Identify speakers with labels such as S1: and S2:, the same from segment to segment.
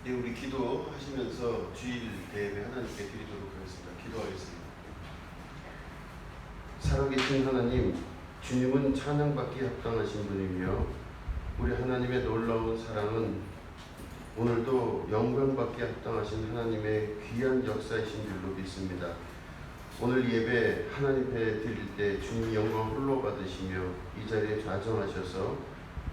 S1: 예, 우리 기도하시면서 주일 예배 하나님께 드리도록 하겠습니다. 기도하겠습니다. 살아계신 하나님, 주님은 찬양받기 합당하신 분이며 우리 하나님의 놀라운 사랑은 오늘도 영광받기 합당하신 하나님의 귀한 역사이신 줄로 믿습니다. 오늘 예배 하나님 앞에 드릴 때 주님 영광 홀로 받으시며 이 자리에 좌정하셔서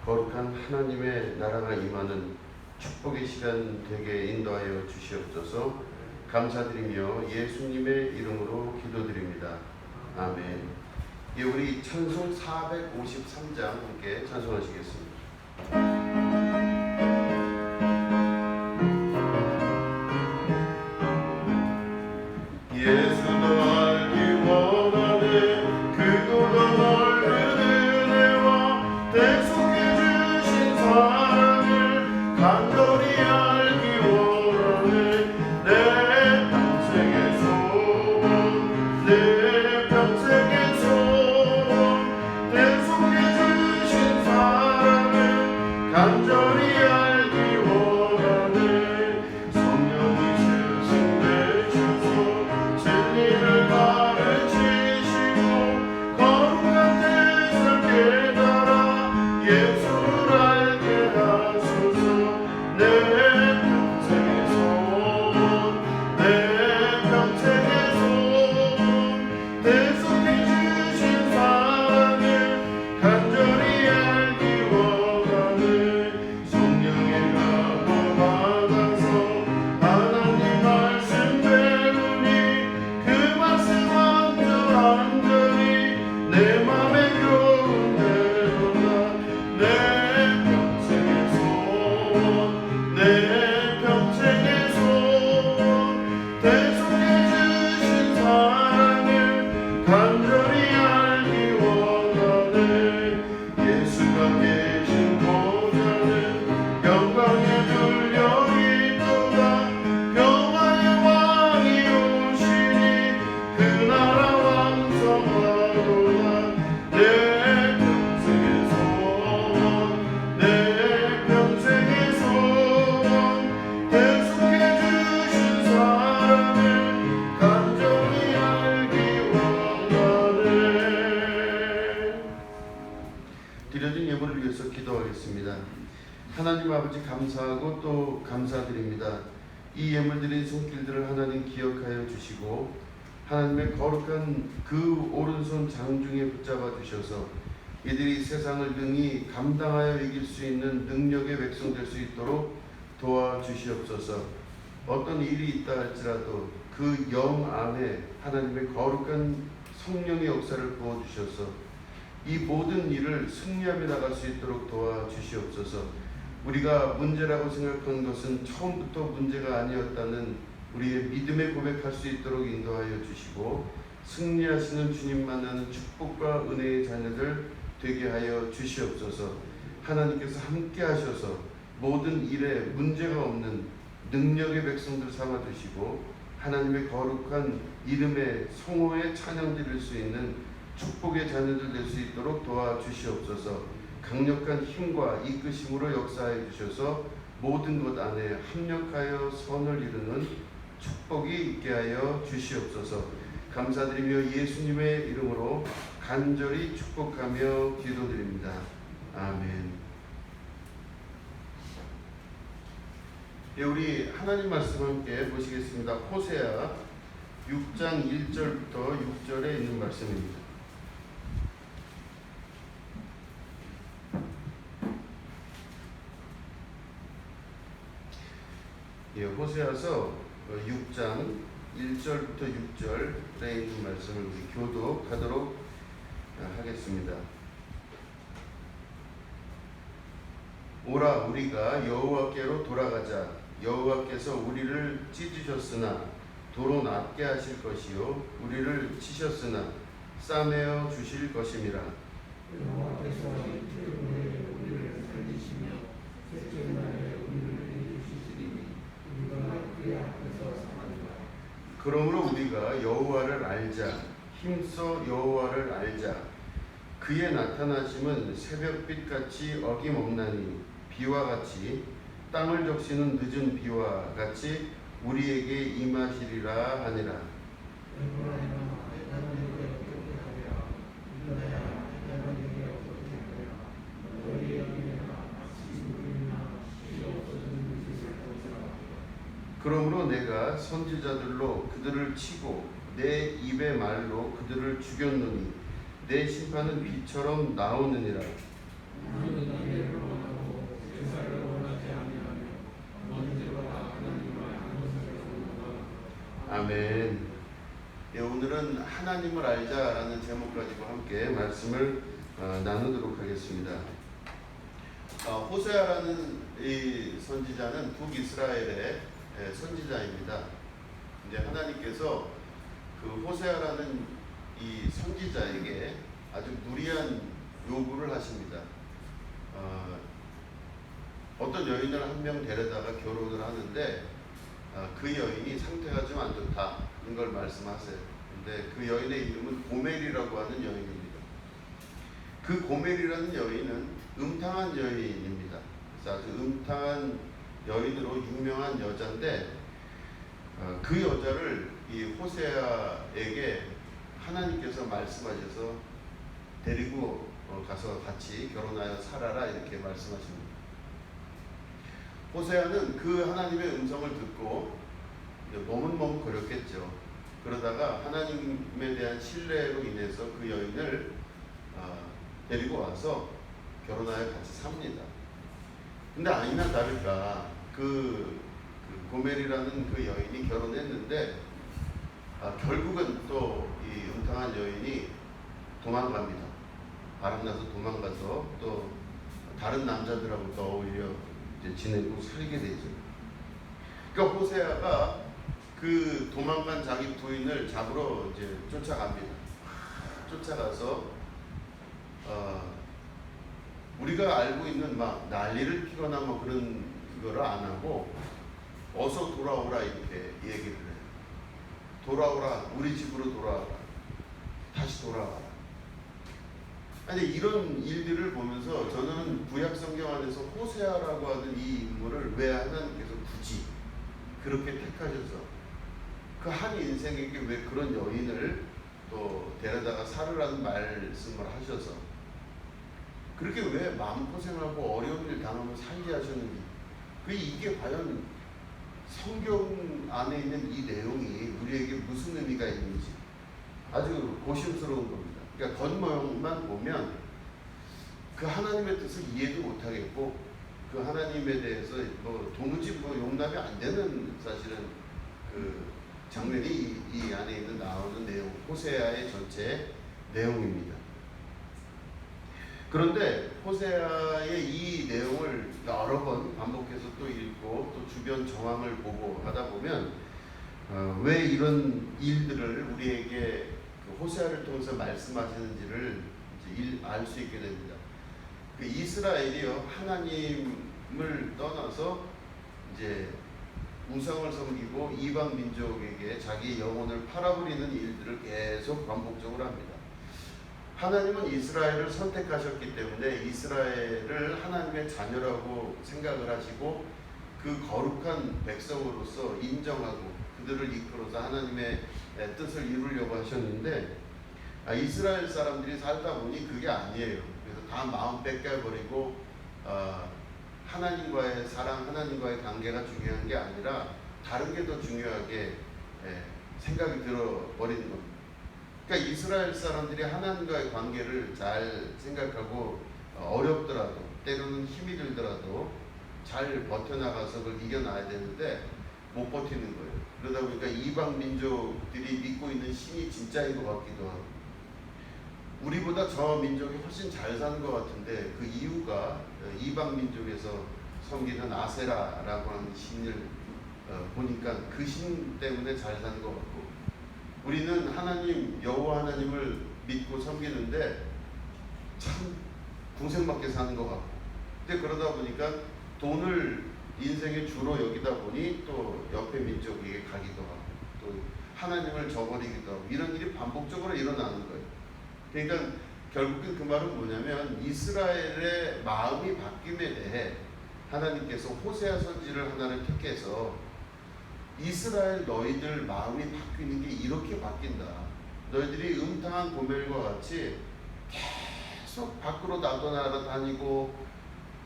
S1: 거룩한 하나님의 나라가 임하는 축복의 시간 되게 인도하여 주시옵소서. 감사드리며 예수님의 이름으로 기도드립니다. 아멘. 예, 우리 찬송 453장 함께 찬송하시겠습니다. 예수도 알기 원하네 그보다 넓은 은혜와 대속해 주신 사랑을 간절히 알기 원하네 내 평생의 소원 내 평생의 소원 대속해 주신 사랑을 간절히 알기 원하네 성령이 스승되셔서 진리를 가르치시고 거룩한 뜻을 깨달아 예수를 알게 하소서. 내 평생의 소원 내 평생의 소원 대속해 주신 사랑을 간절히 알기 원하네 성령의 감화 받아서 하나님 말씀 배우니 그 말씀 완전히 내 맘에 교훈되도다 내 평생의 소원 내 평생의 소원 대속해 주신 사랑을 간절히 알기 원하네 예수가 계신 보좌는 영광에 눌려 있도다 평화의 왕이 오시니 그 나라 왕성하도다 내 평생의 소원 내 평생의 소원 대속해 주신 사랑을 간절히 알기 원하네. 드려진 예물을 위해서 기도하겠습니다. 하나님 아버지 감사하고 또 감사드립니다. 이 예물드린 손길들을 하나님 기억하여 주시고 하나님의 거룩한 그 오른손 장중에 붙잡아 주셔서 이들이 세상을 능히 감당하여 이길 수 있는 능력의 백성 될 수 있도록 도와주시옵소서. 어떤 일이 있다 할지라도 그 영 안에 하나님의 거룩한 성령의 역사를 부어주셔서 이 모든 일을 승리하며 나갈 수 있도록 도와주시옵소서. 우리가 문제라고 생각한 것은 처음부터 문제가 아니었다는 우리의 믿음의 고백할 수 있도록 인도하여 주시고 승리하시는 주님 만나는 축복과 은혜의 자녀들 되게 하여 주시옵소서. 하나님께서 함께 하셔서 모든 일에 문제가 없는 능력의 백성들 삼아 주시고 하나님의 거룩한 이름의 성호에 찬양 드릴 수 있는 축복의 자녀들 될 수 있도록 도와주시옵소서. 강력한 힘과 이끄심으로 역사해 주셔서 모든 것 안에 합력하여 선을 이루는 축복이 있게 하여 주시옵소서. 감사드리며 예수님의 이름으로 간절히 축복하며 기도드립니다. 아멘. 예, 우리 하나님 말씀 함께 보시겠습니다. 호세아 6장 1절부터 6절에 있는 말씀입니다. 예, 호세아서 6장 1절부터 6절에 있는 말씀을 우리 교독하도록 하겠습니다. 오라 우리가 여호와께로 돌아가자. 여호와께서 우리를 찢으셨으나 도로 낫게 하실 것이요 우리를 치셨으나 싸매어 주실 것임이라.
S2: 여호와께서 이틀 우리를 살리시며 셋째 날에 우리를 이루시리니 우리가 그의 앞에서 사망하리라.
S1: 그러므로 우리가 여호와를 알자. 힘써 여호와를 알자. 그의 나타나심은 새벽빛같이 어김없나니 비와 같이 땅을 적시는 늦은 비와 같이 우리에게 임하시리라 하니라. 그러므로 내가 선지자들로 그들을 치고 내 입의 말로 그들을 죽였노니 내 심판은 비처럼 나오느니라. 아멘. 예, 오늘은 하나님을 알자라는 제목 가지고 함께 말씀을 나누도록 하겠습니다. 호세아라는 이 선지자는 북이스라엘의 선지자입니다. 이제 하나님께서 그 호세아라는 이 선지자에게 아주 무리한 요구를 하십니다. 어떤 여인을 한 명 데려다가 결혼을 하는데 그 여인이 상태가 좀 안 좋다는 걸 말씀하세요. 근데 그 여인의 이름은 고멜이라고 하는 여인입니다. 그 고멜이라는 여인은 음탕한 여인입니다. 그래서 아주 음탕한 여인으로 유명한 여자인데 그 여자를 이 호세아에게 하나님께서 말씀하셔서 데리고 가서 같이 결혼하여 살아라 이렇게 말씀하십니다. 호세아는 그 하나님의 음성을 듣고 머뭇머뭇거렸겠죠. 그러다가 하나님에 대한 신뢰로 인해서 그 여인을 데리고 와서 결혼하여 같이 삽니다. 근데 아니나 다를까 그 고멜이라는 그 여인이 결혼했는데 결국은 또 이 음탕한 여인이 도망갑니다. 바람나서 도망가서 또 다른 남자들하고 또 오히려 이제 지내고 살게 되죠. 그러니까 호세아가 그 도망간 자기 부인을 잡으러 이제 쫓아갑니다. 쫓아가서 우리가 알고 있는 막 난리를 피거나 뭐 그런 거를 안 하고 어서 돌아오라 이렇게 얘기를 해요. 돌아오라, 우리 집으로 돌아와라, 다시 돌아와라. 아니 이런 일들을 보면서 저는 구약 성경 안에서 호세아라고 하는 이 인물을 왜 하나님께서 굳이 그렇게 택하셔서 그 한 인생에게 왜 그런 여인을 또 데려다가 살으라는 말씀을 하셔서 그렇게 왜 마음고생하고 어려운 일 당하면 살게 하셨는지 이게 과연 성경 안에 있는 이 내용이 우리에게 무슨 의미가 있는지 아주 고심스러운 겁니다. 그러니까 겉모양만 보면 그 하나님의 뜻을 이해도 못하겠고 그 하나님에 대해서 뭐 도무지 뭐 용납이 안 되는 사실은 그 장면이 이 안에 있는 나오는 내용, 호세아의 전체 내용입니다. 그런데 호세아의 이 내용을 여러 번 반복해서 또 읽고 또 주변 정황을 보고 하다 보면 왜 이런 일들을 우리에게 그 호세아를 통해서 말씀하시는지를 알 수 있게 됩니다. 그 이스라엘이요 하나님을 떠나서 이제 우상을 섬기고 이방 민족에게 자기 영혼을 팔아버리는 일들을 계속 반복적으로 합니다. 하나님은 이스라엘을 선택하셨기 때문에 이스라엘을 하나님의 자녀라고 생각을 하시고 그 거룩한 백성으로서 인정하고 그들을 이끌어서 하나님의 뜻을 이루려고 하셨는데 이스라엘 사람들이 살다 보니 그게 아니에요. 그래서 다 마음 뺏겨버리고 하나님과의 사랑, 하나님과의 관계가 중요한 게 아니라 다른 게 더 중요하게 생각이 들어버리는 겁니다. 그러니까 이스라엘 사람들이 하나님과의 관계를 잘 생각하고 어렵더라도 때로는 힘이 들더라도 잘 버텨나가서 그걸 이겨놔야 되는데 못 버티는 거예요. 그러다 보니까 이방 민족들이 믿고 있는 신이 진짜인 것 같기도 하고 우리보다 저 민족이 훨씬 잘 사는 것 같은데 그 이유가 이방 민족에서 섬기는 아세라라고 하는 신을 보니까 그 신 때문에 잘 사는 것 같고 우리는 하나님 여호와 하나님을 믿고 섬기는데 참 궁생맞게 사는 것 같고 근데 그러다 보니까 돈을 인생의 주로 여기다 보니 또 옆에 민족에게 가기도 하고 또 하나님을 저버리기도 하고 이런 일이 반복적으로 일어나는 거예요. 그러니까 결국엔 그 말은 뭐냐면 이스라엘의 마음이 바뀜에 대해 하나님께서 호세아 선지를 하나를 택해서 이스라엘 너희들 마음이 바뀌는 게 이렇게 바뀐다. 너희들이 음탕한 고멜과 같이 계속 밖으로 나다니고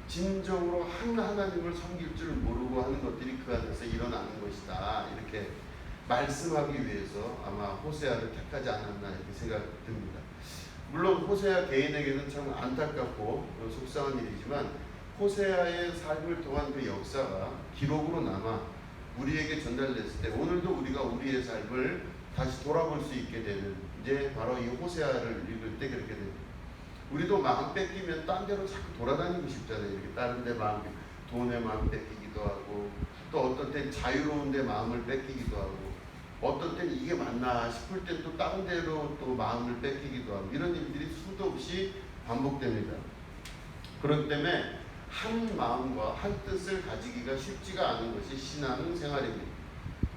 S1: 진정으로 한 하나님을 섬길 줄 모르고 하는 것들이 그 안에서 일어나는 것이다. 이렇게 말씀하기 위해서 아마 호세아를 택하지 않았나 이렇게 생각됩니다. 물론 호세아 개인에게는 참 안타깝고 속상한 일이지만 호세아의 삶을 통한 그 역사가 기록으로 남아 우리에게 전달됐을 때 오늘도 우리가 우리의 삶을 다시 돌아볼 수 있게 되는 이제 바로 이 호세아를 읽을 때 그렇게 됩니다. 우리도 마음 뺏기면 딴 데로 자꾸 돌아다니고 싶잖아요. 이렇게 다른 데 마음, 돈에 마음 뺏기기도 하고 또 어떤 땐 자유로운 데 마음을 뺏기기도 하고 어떤 땐 이게 맞나 싶을 땐 또 다른 데로 또 마음을 뺏기기도 하고 이런 일들이 수도 없이 반복됩니다. 그렇기 때문에 한 마음과 한 뜻을 가지기가 쉽지가 않은 것이 신앙생활입니다.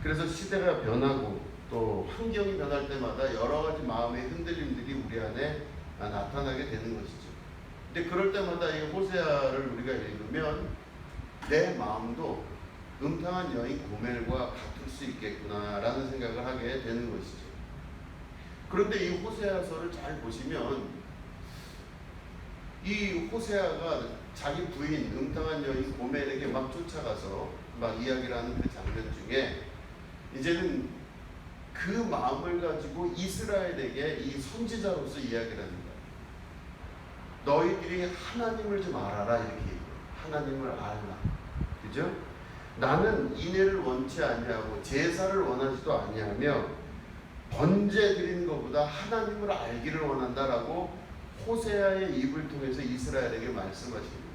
S1: 그래서 시대가 변하고 또 환경이 변할 때마다 여러 가지 마음의 흔들림들이 우리 안에 나타나게 되는 것이죠. 근데 그럴 때마다 이 호세아를 우리가 읽으면 내 마음도 음탕한 여인 고멜과 같을 수 있겠구나라는 생각을 하게 되는 것이죠. 그런데 이 호세아서를 잘 보시면 이 호세아가 자기 부인 음탕한 여인 고멜에게 막 쫓아가서 막 이야기를 하는 그 장면 중에 이제는 그 마음을 가지고 이스라엘에게 이 선지자로서 이야기를 합니다. 너희들이 하나님을 좀 알아라 이렇게 얘기해요. 하나님을 알라. 그죠? 나는 인애를 원치 아니하고 제사를 원하지도 아니하며 번제 드리는 것보다 하나님을 알기를 원한다라고 호세아의 입을 통해서 이스라엘에게 말씀하십니다.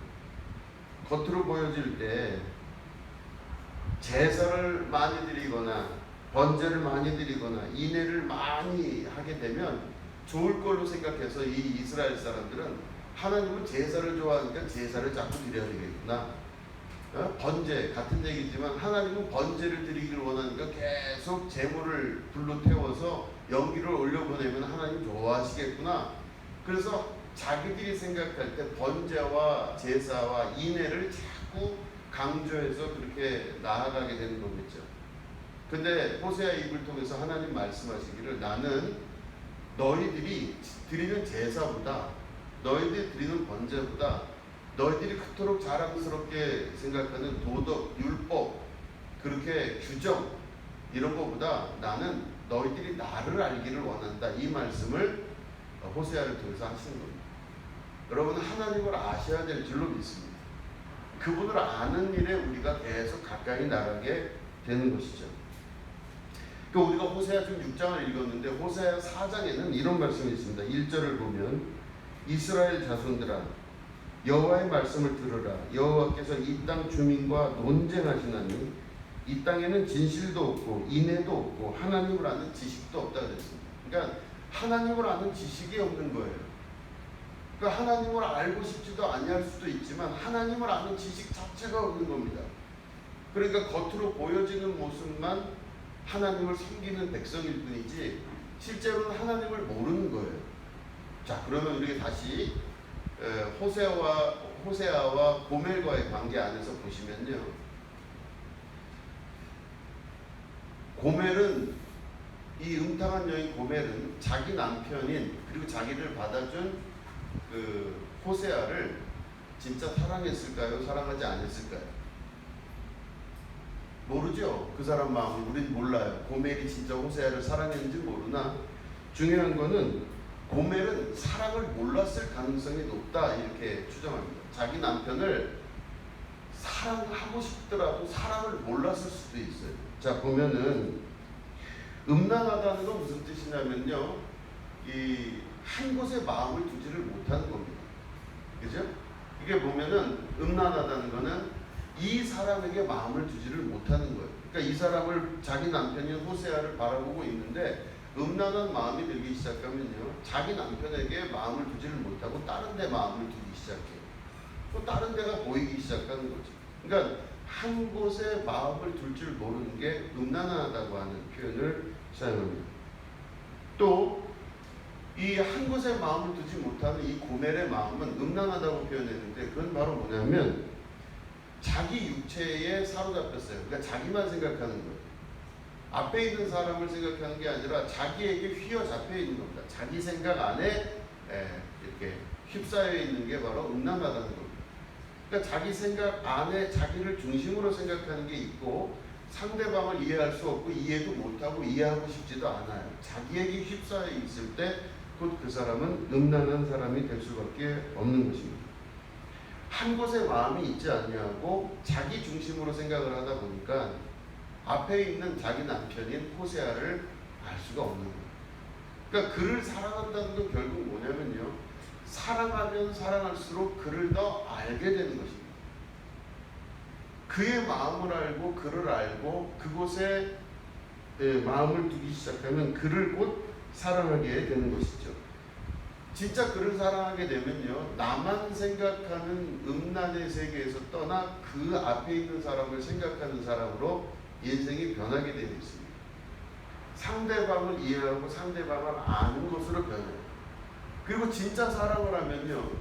S1: 겉으로 보여질 때 제사를 많이 드리거나 번제를 많이 드리거나 인애를 많이 하게 되면 좋을 걸로 생각해서 이 이스라엘 사람들은 하나님은 제사를 좋아하니까 제사를 자꾸 드려야 되겠구나. 번제 같은 얘기지만 하나님은 번제를 드리기를 원하니까 계속 제물을 불로 태워서 연기를 올려보내면 하나님 좋아하시겠구나. 그래서 자기들이 생각할 때 번제와 제사와 인애를 자꾸 강조해서 그렇게 나아가게 되는 거겠죠. 근데 호세아 입을 통해서 하나님 말씀하시기를 나는 너희들이 드리는 제사보다 너희들이 드리는 번제보다 너희들이 그토록 자랑스럽게 생각하는 도덕, 율법, 그렇게 규정 이런 것보다 나는 너희들이 나를 알기를 원한다. 이 말씀을 호세아를 통해서 하시는 겁니다. 여러분은 하나님을 아셔야 될 줄로 믿습니다. 그분을 아는 일에 우리가 계속 가까이 나가게 되는 것이죠. 그러니까 우리가 호세아 지금 6장을 읽었는데 호세아 4장에는 이런 말씀이 있습니다. 1절을 보면 이스라엘 자손들아 여호와의 말씀을 들으라. 여호와께서 이 땅 주민과 논쟁하시나니 이 땅에는 진실도 없고 인애도 없고 하나님을 아는 지식도 없다 그랬습니다. 그러니까 하나님을 아는 지식이 없는 거예요. 그러니까 하나님을 알고 싶지도 아니할 수도 있지만 하나님을 아는 지식 자체가 없는 겁니다. 그러니까 겉으로 보여지는 모습만 하나님을 섬기는 백성일 뿐이지 실제로는 하나님을 모르는 거예요. 자, 그러면 우리가 다시 호세아와 고멜과의 관계 안에서 보시면요. 고멜은 이 음탕한 여인 고멜은 자기 남편인 그리고 자기를 받아준 그 호세아를 진짜 사랑했을까요? 사랑하지 않았을까요? 모르죠. 그 사람 마음을 우린 몰라요. 고멜이 진짜 호세아를 사랑했는지 모르나 중요한 거는 고멜은 사랑을 몰랐을 가능성이 높다 이렇게 추정합니다. 자기 남편을 사랑하고 싶더라도 사랑을 몰랐을 수도 있어요. 자, 보면은 음란하다는 건 무슨 뜻이냐면요, 이 한 곳에 마음을 두지를 못하는 겁니다. 그죠? 이게 보면은 음란하다는 거는 이 사람에게 마음을 두지를 못하는 거예요. 그러니까 이 사람을 자기 남편인 호세아를 바라보고 있는데 음란한 마음이 들기 시작하면요, 자기 남편에게 마음을 두지를 못하고 다른 데 마음을 두기 시작해요. 또 다른 데가 보이기 시작하는 거죠. 그러니까 한 곳에 마음을 둘 줄 모르는 게 음란하다고 하는 표현을 사용합니다. 또 이 한 곳에 마음을 두지 못하는 이 고멜의 마음은 음란하다고 표현했는데 그건 바로 뭐냐면 자기 육체에 사로잡혔어요. 그러니까 자기만 생각하는 거예요. 앞에 있는 사람을 생각하는 게 아니라 자기에게 휘어잡혀 있는 겁니다. 자기 생각 안에 이렇게 휩싸여 있는 게 바로 음란하다는 겁니다. 그러니까 자기 생각 안에 자기를 중심으로 생각하는 게 있고 상대방을 이해할 수 없고 이해도 못하고 이해하고 싶지도 않아요. 자기에게 휩싸여 있을 때 곧 그 사람은 음란한 사람이 될 수밖에 없는 것입니다. 한 곳에 마음이 있지 아니하고 자기 중심으로 생각을 하다 보니까 앞에 있는 자기 남편인 호세아를 알 수가 없는 거예요. 그러니까 그를 사랑한다는 건 결국 뭐냐면요, 사랑하면 사랑할수록 그를 더 알게 되는 것입니다. 그의 마음을 알고 그를 알고 그곳에 마음을 두기 시작하면 그를 곧 사랑하게 되는 것이죠. 진짜 그를 사랑하게 되면요, 나만 생각하는 음란의 세계에서 떠나 그 앞에 있는 사람을 생각하는 사람으로 인생이 변하게 되어 있습니다. 상대방을 이해하고 상대방을 아는 것으로 변해요. 그리고 진짜 사랑을 하면요,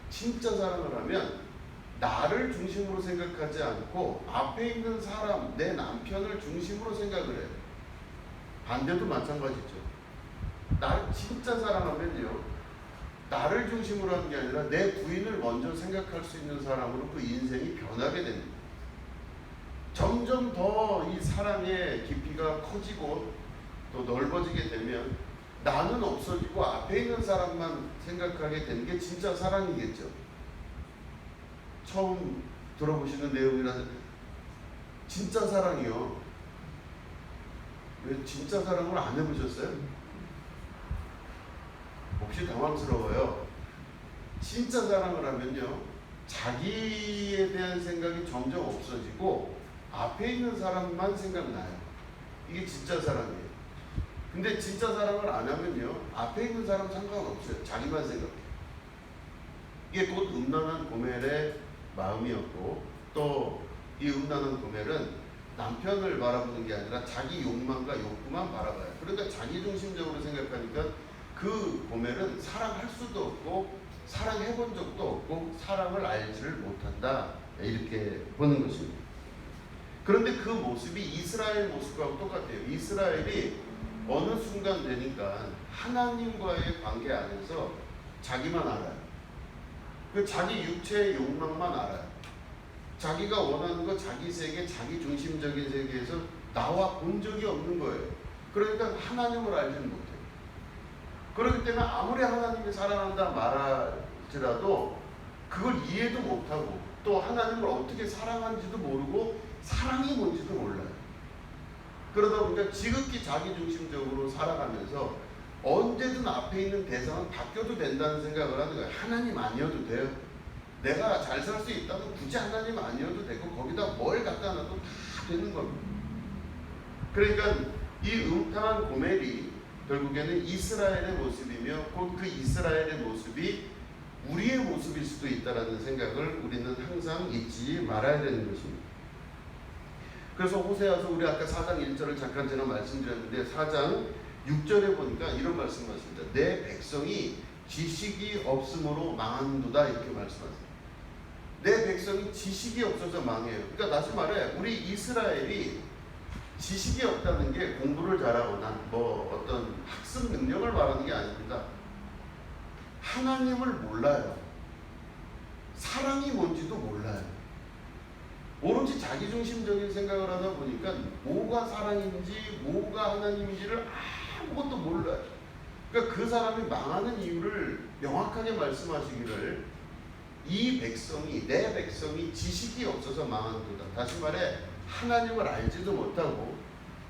S1: 진짜 사랑을 하면 나를 중심으로 생각하지 않고 앞에 있는 사람, 내 남편을 중심으로 생각을 해요. 반대도 마찬가지죠. 나를 진짜 사랑하면요, 나를 중심으로 하는 게 아니라 내 부인을 먼저 생각할 수 있는 사람으로 그 인생이 변하게 됩니다. 점점 더 이 사랑의 깊이가 커지고 또 넓어지게 되면 나는 없어지고 앞에 있는 사람만 생각하게 되는 게 진짜 사랑이겠죠. 처음 들어보시는 내용이라는 진짜 사랑이요. 왜 진짜 사랑을 안 해보셨어요? 혹시 당황스러워요. 진짜 사랑을 하면요, 자기에 대한 생각이 점점 없어지고 앞에 있는 사람만 생각나요. 이게 진짜 사랑이에요. 근데 진짜 사랑을 안 하면요, 앞에 있는 사람 상관없어요. 자기만 생각해요. 이게 곧 음란한 고멜의 마음이었고, 또 이 음란한 고멜은 남편을 바라보는 게 아니라 자기 욕망과 욕구만 바라봐요. 그러니까 자기 중심적으로 생각하니까 그 고멜은 사랑할 수도 없고 사랑해본 적도 없고 사랑을 알지를 못한다, 이렇게 보는 것입니다. 그런데 그 모습이 이스라엘 모습과 똑같아요. 이스라엘이 어느 순간 되니까 하나님과의 관계 안에서 자기만 알아요. 그 자기 육체의 욕망만 알아요. 자기가 원하는 거, 자기 세계, 자기 중심적인 세계에서 나와 본 적이 없는 거예요. 그러니까 하나님을 알지는 못해요. 그렇기 때문에 아무리 하나님이 사랑한다 말할지라도 그걸 이해도 못하고 또 하나님을 어떻게 사랑하는지도 모르고 사랑이 뭔지도 몰라요. 그러다 보니까 지극히 자기중심적으로 살아가면서 언제든 앞에 있는 대상은 바뀌어도 된다는 생각을 하는 거예요. 하나님 아니어도 돼요. 내가 잘 살 수 있다면 굳이 하나님 아니어도 되고 거기다 뭘 갖다 놔도 다 되는 겁니다. 그러니까 이 음탕한 고멜이 결국에는 이스라엘의 모습이며 곧 그 이스라엘의 모습이 우리의 모습일 수도 있다는 생각을 우리는 항상 잊지 말아야 되는 것입니다. 그래서 호세아서 우리 아까 4장 1절을 잠깐 제가 말씀드렸는데 4장 6절에 보니까 이런 말씀하십니다. 내 백성이 지식이 없으므로 망한도다, 이렇게 말씀하세요. 내 백성이 지식이 없어서 망해요. 그러니까 다시 말해 우리 이스라엘이 지식이 없다는 게 공부를 잘하거나 뭐 어떤 학습 능력을 말하는 게 아닙니다. 하나님을 몰라요. 사랑이 뭔지도 몰라요. 오로지 자기중심적인 생각을 하다 보니까 뭐가 사랑인지 뭐가 하나님인지를 아무것도 몰라요. 그러니까 그 사람이 망하는 이유를 명확하게 말씀하시기를 이 백성이, 내 백성이 지식이 없어서 망한도다. 다시 말해 하나님을 알지도 못하고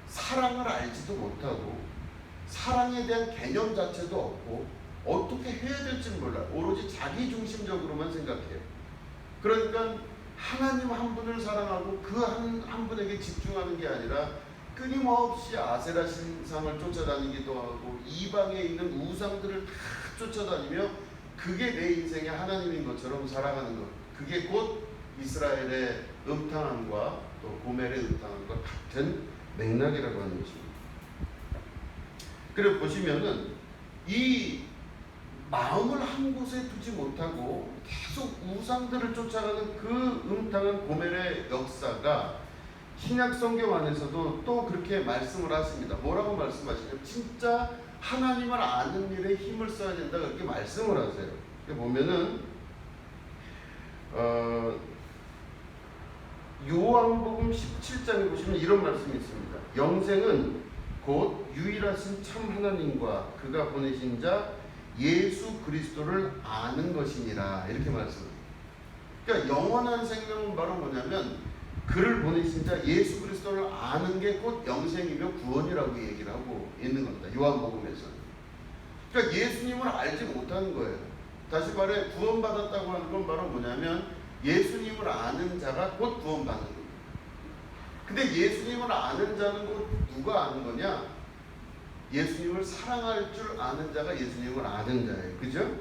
S1: 사랑을 알지도 못하고 사랑에 대한 개념 자체도 없고 어떻게 해야 될지는 몰라요. 오로지 자기중심적으로만 생각해요. 그러니까 하나님 한 분을 사랑하고 그 한 분에게 집중하는 게 아니라 끊임없이 아세라 신상을 쫓아다니기도 하고 이방에 있는 우상들을 다 쫓아다니며 그게 내 인생의 하나님인 것처럼 살아가는 것. 그게 곧 이스라엘의 음탕함과 또 고멜의 음탕함과 같은 맥락이라고 하는 것입니다. 그리고 보시면은 이 마음을 한 곳에 두지 못하고 계속 우상들을 쫓아가는 그 음탕한 고멜의 역사가 신약 성경 안에서도 또 그렇게 말씀을 하십니다. 뭐라고 말씀하시냐면 진짜 하나님을 아는 일에 힘을 써야 된다 그렇게 말씀을 하세요. 보면은 요한복음 17장에 보시면 이런 말씀이 있습니다. 영생은 곧 유일하신 참 하나님과 그가 보내신 자 예수 그리스도를 아는 것이니라 이렇게 말씀합니다. 그러니까 영원한 생명은 바로 뭐냐면 그를 보내신 자 예수 그리스도를 아는 게 곧 영생이며 구원이라고 얘기를 하고 있는 겁니다. 요한복음에서는. 그러니까 예수님을 알지 못하는 거예요. 다시 말해 구원받았다고 하는 건 바로 뭐냐면 예수님을 아는 자가 곧 구원받는 겁니다. 근데 예수님을 아는 자는 곧 누가 아는 거냐? 예수님을 사랑할 줄 아는 자가 예수님을 아는 자예요. 그죠?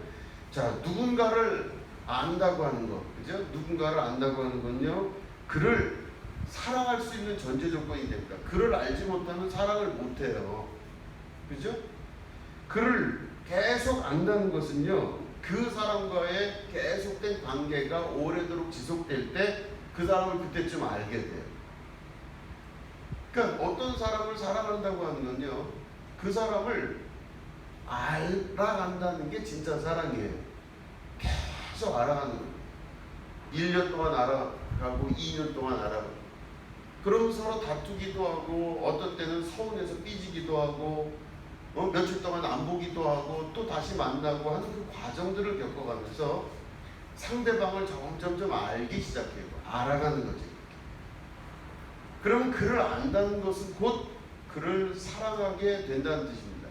S1: 자, 누군가를 안다고 하는 것. 그죠? 누군가를 안다고 하는 건요. 그를 사랑할 수 있는 전제 조건이 됩니다. 그를 알지 못하면 사랑을 못해요. 그죠? 그를 계속 안다는 것은요. 그 사람과의 계속된 관계가 오래도록 지속될 때 그 사람을 그때쯤 알게 돼요. 그러니까 어떤 사람을 사랑한다고 하는 건요. 그 사람을 알아간다는 게 진짜 사랑이에요. 계속 알아가는 거예요. 1년 동안 알아가고 2년 동안 알아가고 그럼 서로 다투기도 하고 어떤 때는 서운해서 삐지기도 하고 며칠 동안 안 보기도 하고 또 다시 만나고 하는 그 과정들을 겪어가면서 상대방을 점점 알기 시작해요. 알아가는 거지. 그러면 그를 안다는 것은 곧 그를 사랑하게 된다는 뜻입니다.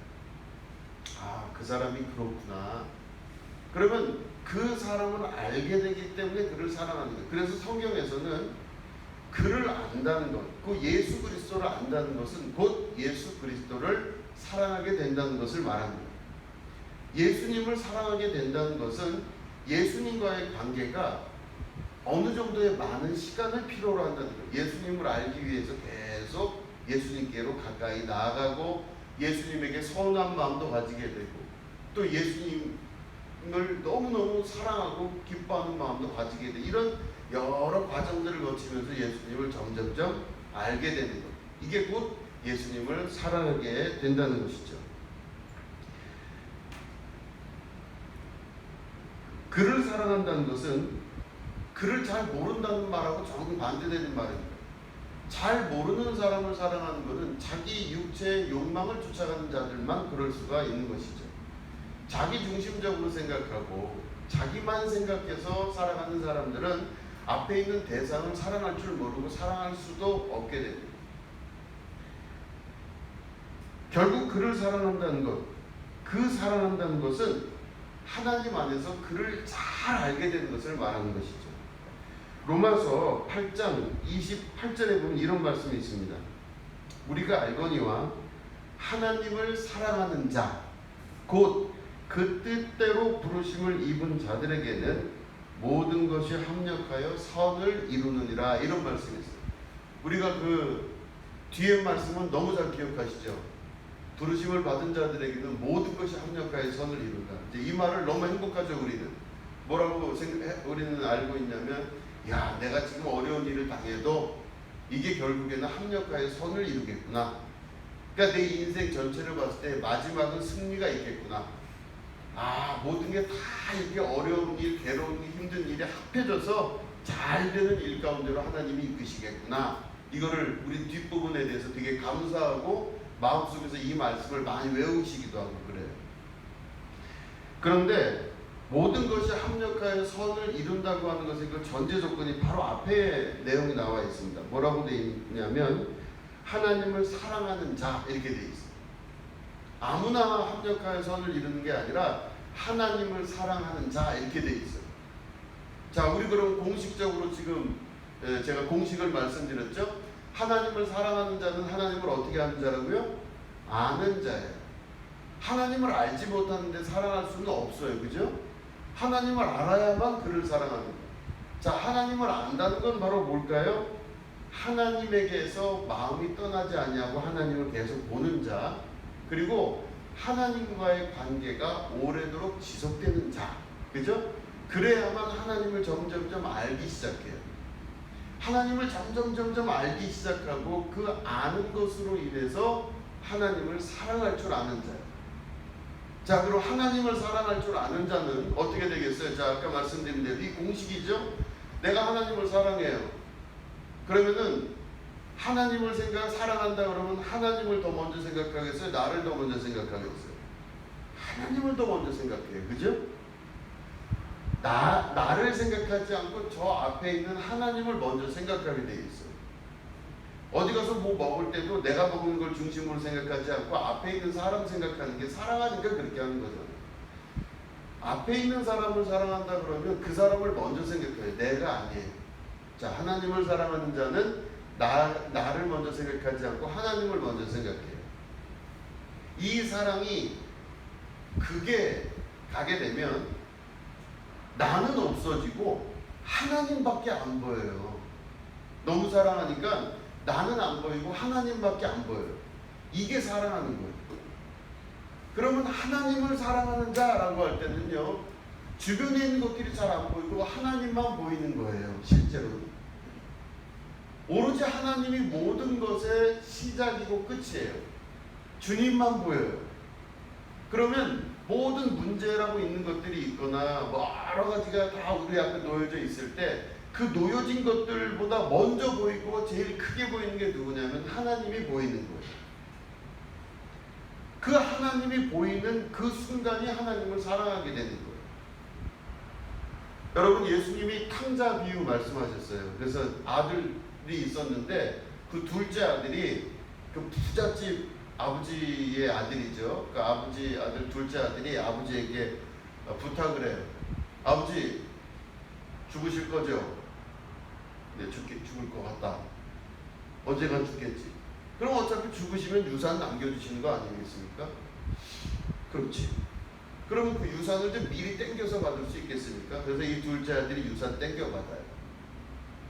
S1: 아, 그 사람이 그렇구나. 그러면 그 사람을 알게 되기 때문에 그를 사랑하는 거예요. 그래서 성경에서는 그를 안다는 것, 그 예수 그리스도를 안다는 것은 곧 예수 그리스도를 사랑하게 된다는 것을 말합니다. 예수님을 사랑하게 된다는 것은 예수님과의 관계가 어느 정도의 많은 시간을 필요로 한다는 거예요. 예수님을 알기 위해서 계속 예수님께로 가까이 나아가고 예수님에게 서운한 마음도 가지게 되고 또 예수님을 너무너무 사랑하고 기뻐하는 마음도 가지게 되고 이런 여러 과정들을 거치면서 예수님을 점점점 알게 되는 것. 이게 곧 예수님을 사랑하게 된다는 것이죠. 그를 사랑한다는 것은 그를 잘 모른다는 말하고 조금 반대되는 말입니다. 잘 모르는 사람을 사랑하는 것은 자기 육체의 욕망을 쫓아가는 자들만 그럴 수가 있는 것이죠. 자기 중심적으로 생각하고 자기만 생각해서 살아가는 사람들은 앞에 있는 대상을 사랑할 줄 모르고 사랑할 수도 없게 됩니다. 결국 그를 사랑한다는 것, 그 사랑한다는 것은 하나님 안에서 그를 잘 알게 되는 것을 말하는 것이죠. 로마서 8장 28절에 보면 이런 말씀이 있습니다. 우리가 알거니와 하나님을 사랑하는 자, 곧 그 뜻대로 부르심을 입은 자들에게는 모든 것이 합력하여 선을 이루느니라 이런 말씀이 있어요. 우리가 그 뒤에 말씀은 너무 잘 기억하시죠? 부르심을 받은 자들에게는 모든 것이 합력하여 선을 이룬다. 이제 이 말을 너무 행복하죠. 우리는 뭐라고 우리는 알고 있냐면 야, 내가 지금 어려운 일을 당해도 이게 결국에는 합력하여 선을 이루겠구나. 그러니까 내 인생 전체를 봤을 때 마지막은 승리가 있겠구나. 아, 모든 게 다 이렇게 어려운 일, 괴로운 일, 힘든 일이 합해져서 잘 되는 일 가운데로 하나님이 이끄시겠구나. 이거를 우리 뒷부분에 대해서 되게 감사하고 마음속에서 이 말씀을 많이 외우시기도 하고 그래요. 그런데 모든 것이 합력하여 선을 이룬다고 하는 것의 그 전제 조건이 바로 앞에 내용이 나와 있습니다. 뭐라고 되어 있냐면 하나님을 사랑하는 자 이렇게 되어 있습니다. 아무나 합력하여 선을 이루는 게 아니라 하나님을 사랑하는 자 이렇게 되어 있어요. 자, 우리 그럼 공식적으로 지금 제가 공식을 말씀드렸죠. 하나님을 사랑하는 자는 하나님을 어떻게 하는 자라고요? 아는 자예요. 하나님을 알지 못하는데 사랑할 수는 없어요. 그죠? 하나님을 알아야만 그를 사랑하는 거예요. 자, 하나님을 안다는 건 바로 뭘까요? 하나님에게서 마음이 떠나지 아니하고 하나님을 계속 보는 자, 그리고 하나님과의 관계가 오래도록 지속되는 자, 그죠? 그래야만 하나님을 점점점 알기 시작해요. 하나님을 점점 알기 시작하고 그 아는 것으로 인해서 하나님을 사랑할 줄 아는 자예요. 자, 그럼 하나님을 사랑할 줄 아는 자는 어떻게 되겠어요? 자, 아까 말씀드린 대로 이 공식이죠. 내가 하나님을 사랑해요. 그러면은 하나님을 사랑한다 그러면 하나님을 더 먼저 생각하겠어요? 나를 더 먼저 생각하겠어요? 하나님을 더 먼저 생각해요. 그죠? 나를 생각하지 않고 저 앞에 있는 하나님을 먼저 생각하게 돼 있어요. 어디 가서 뭐 먹을 때도 내가 먹는 걸 중심으로 생각하지 않고 앞에 있는 사람 생각하는 게 사랑하니까 그렇게 하는 거잖아요. 앞에 있는 사람을 사랑한다 그러면 그 사람을 먼저 생각해요. 내가 아니에요. 자, 하나님을 사랑하는 자는 나를 먼저 생각하지 않고 하나님을 먼저 생각해요. 이 사랑이 그게 가게 되면 나는 없어지고 하나님밖에 안 보여요. 너무 사랑하니까 나는 안 보이고 하나님밖에 안 보여요. 이게 사랑하는 거예요. 그러면 하나님을 사랑하는 자라고 할 때는요, 주변에 있는 것들이 잘 안 보이고 하나님만 보이는 거예요. 실제로는 오로지 하나님이 모든 것의 시작이고 끝이에요. 주님만 보여요. 그러면 모든 문제라고 있는 것들이 있거나 여러 가지가 다 우리 앞에 놓여져 있을 때 그 놓여진 것들보다 먼저 보이고 제일 크게 보이는 게 누구냐면 하나님이 보이는 거예요. 그 하나님이 보이는 그 순간이 하나님을 사랑하게 되는 거예요. 여러분, 예수님이 탕자 비유 말씀하셨어요. 그래서 아들이 있었는데 그 둘째 아들이 그 부잣집 아버지의 아들이죠. 그 아버지 아들 둘째 아들이 아버지에게 부탁을 해요. 아버지, 죽으실 거죠? 네, 죽을 것 같다. 언젠간 죽겠지. 그럼 어차피 죽으시면 유산 남겨주시는 거 아니겠습니까? 그렇지. 그러면 그 유산을 좀 미리 땡겨서 받을 수 있겠습니까? 그래서 이 둘째 아들이 유산 땡겨 받아요.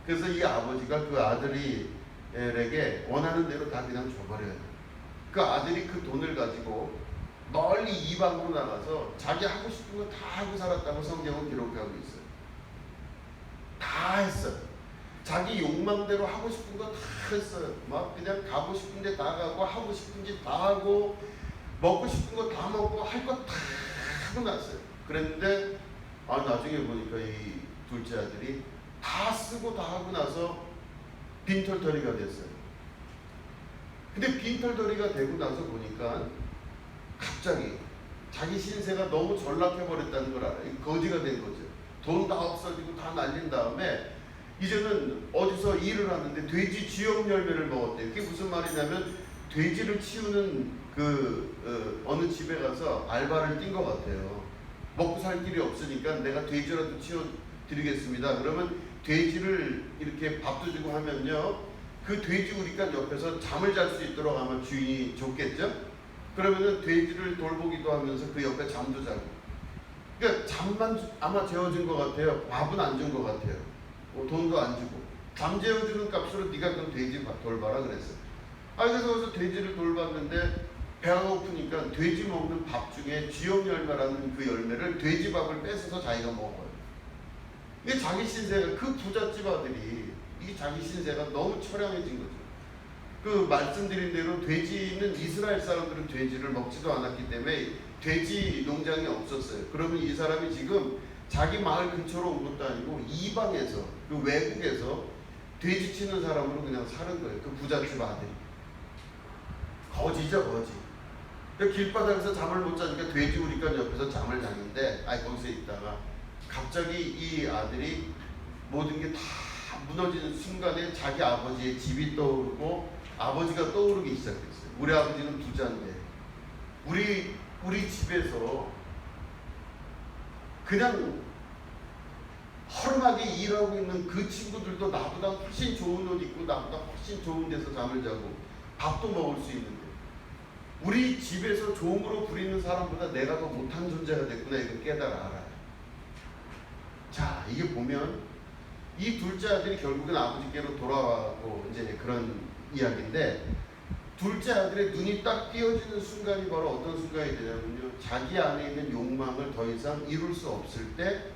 S1: 그래서 이 아버지가 그 아들에게 원하는 대로 다 그냥 줘버려요. 그 아들이 그 돈을 가지고 멀리 이방으로 나가서 자기 하고 싶은 거 다 하고 살았다고 성경은 기록하고 있어요. 다 했어요. 자기 욕망대로 하고 싶은 거 다 했어요. 막 그냥 가고 싶은 데 다 가고 하고 싶은 짓 다 하고 먹고 싶은 거 다 먹고 할 거 다 하고 났어요. 그랬는데 나중에 보니까 이 둘째 아들이 다 쓰고 다 하고 나서 빈털터리가 됐어요. 근데 빈털터리가 되고 나서 보니까 갑자기 자기 신세가 너무 전락해버렸다는 걸 알아요. 거지가 된 거죠. 돈 다 없어지고 다 날린 다음에 이제는 어디서 일을 하는데 돼지 쥐염 열매를 먹었대요. 그게 무슨 말이냐면 돼지를 치우는 어느 집에 가서 알바를 뛴 것 같아요. 먹고 살 길이 없으니까 내가 돼지라도 치워드리겠습니다. 그러면 돼지를 이렇게 밥도 주고 하면요, 그 돼지 우리가 옆에서 잠을 잘 수 있도록 아마 주인이 줬겠죠? 그러면은 돼지를 돌보기도 하면서 그 옆에 잠도 자고. 그러니까 잠만 아마 재워준 것 같아요. 밥은 안 준 것 같아요. 돈도 안 주고. 잠 재워주는 값으로 네가 그럼 돼지 돌봐라 그랬어요. 그래서 돼지를 돌봤는데 배가 고프니까 돼지 먹는 밥 중에 쥐염 열매라는 그 열매를 돼지 밥을 뺏어서 자기가 먹어요. 이게 자기 신세가, 그 부잣집 아들이 이게 자기 신세가 너무 처량해진 거죠. 그 말씀드린 대로 돼지는 이스라엘 사람들은 돼지를 먹지도 않았기 때문에 돼지 농장이 없었어요. 그러면 이 사람이 지금 자기 마을 근처로 온 것도 아니고 이방에서, 그 외국에서 돼지 치는 사람으로 그냥 사는 거예요. 그 부잣집 아들이. 거지죠, 거지. 길바닥에서 잠을 못 자니까 돼지 우리가 옆에서 잠을 자는데 거기서 있다가 갑자기 이 아들이 모든 게 다 무너지는 순간에 자기 아버지의 집이 떠오르고 아버지가 떠오르기 시작했어요. 우리 아버지는 부자인데 우리 집에서 그냥 허름하게 일하고 있는 그 친구들도 나보다 훨씬 좋은 옷 입고 나보다 훨씬 좋은 데서 잠을 자고 밥도 먹을 수 있는데 우리 집에서 종으로 부리는 사람보다 내가 더 못한 존재가 됐구나, 이걸 알아요. 자, 이게 보면 이 둘째 아들이 결국은 아버지께로 돌아가고 이제 그런 이야기인데, 둘째 아들의 눈이 딱 띄어지는 순간이 바로 어떤 순간이 되냐면요, 자기 안에 있는 욕망을 더 이상 이룰 수 없을 때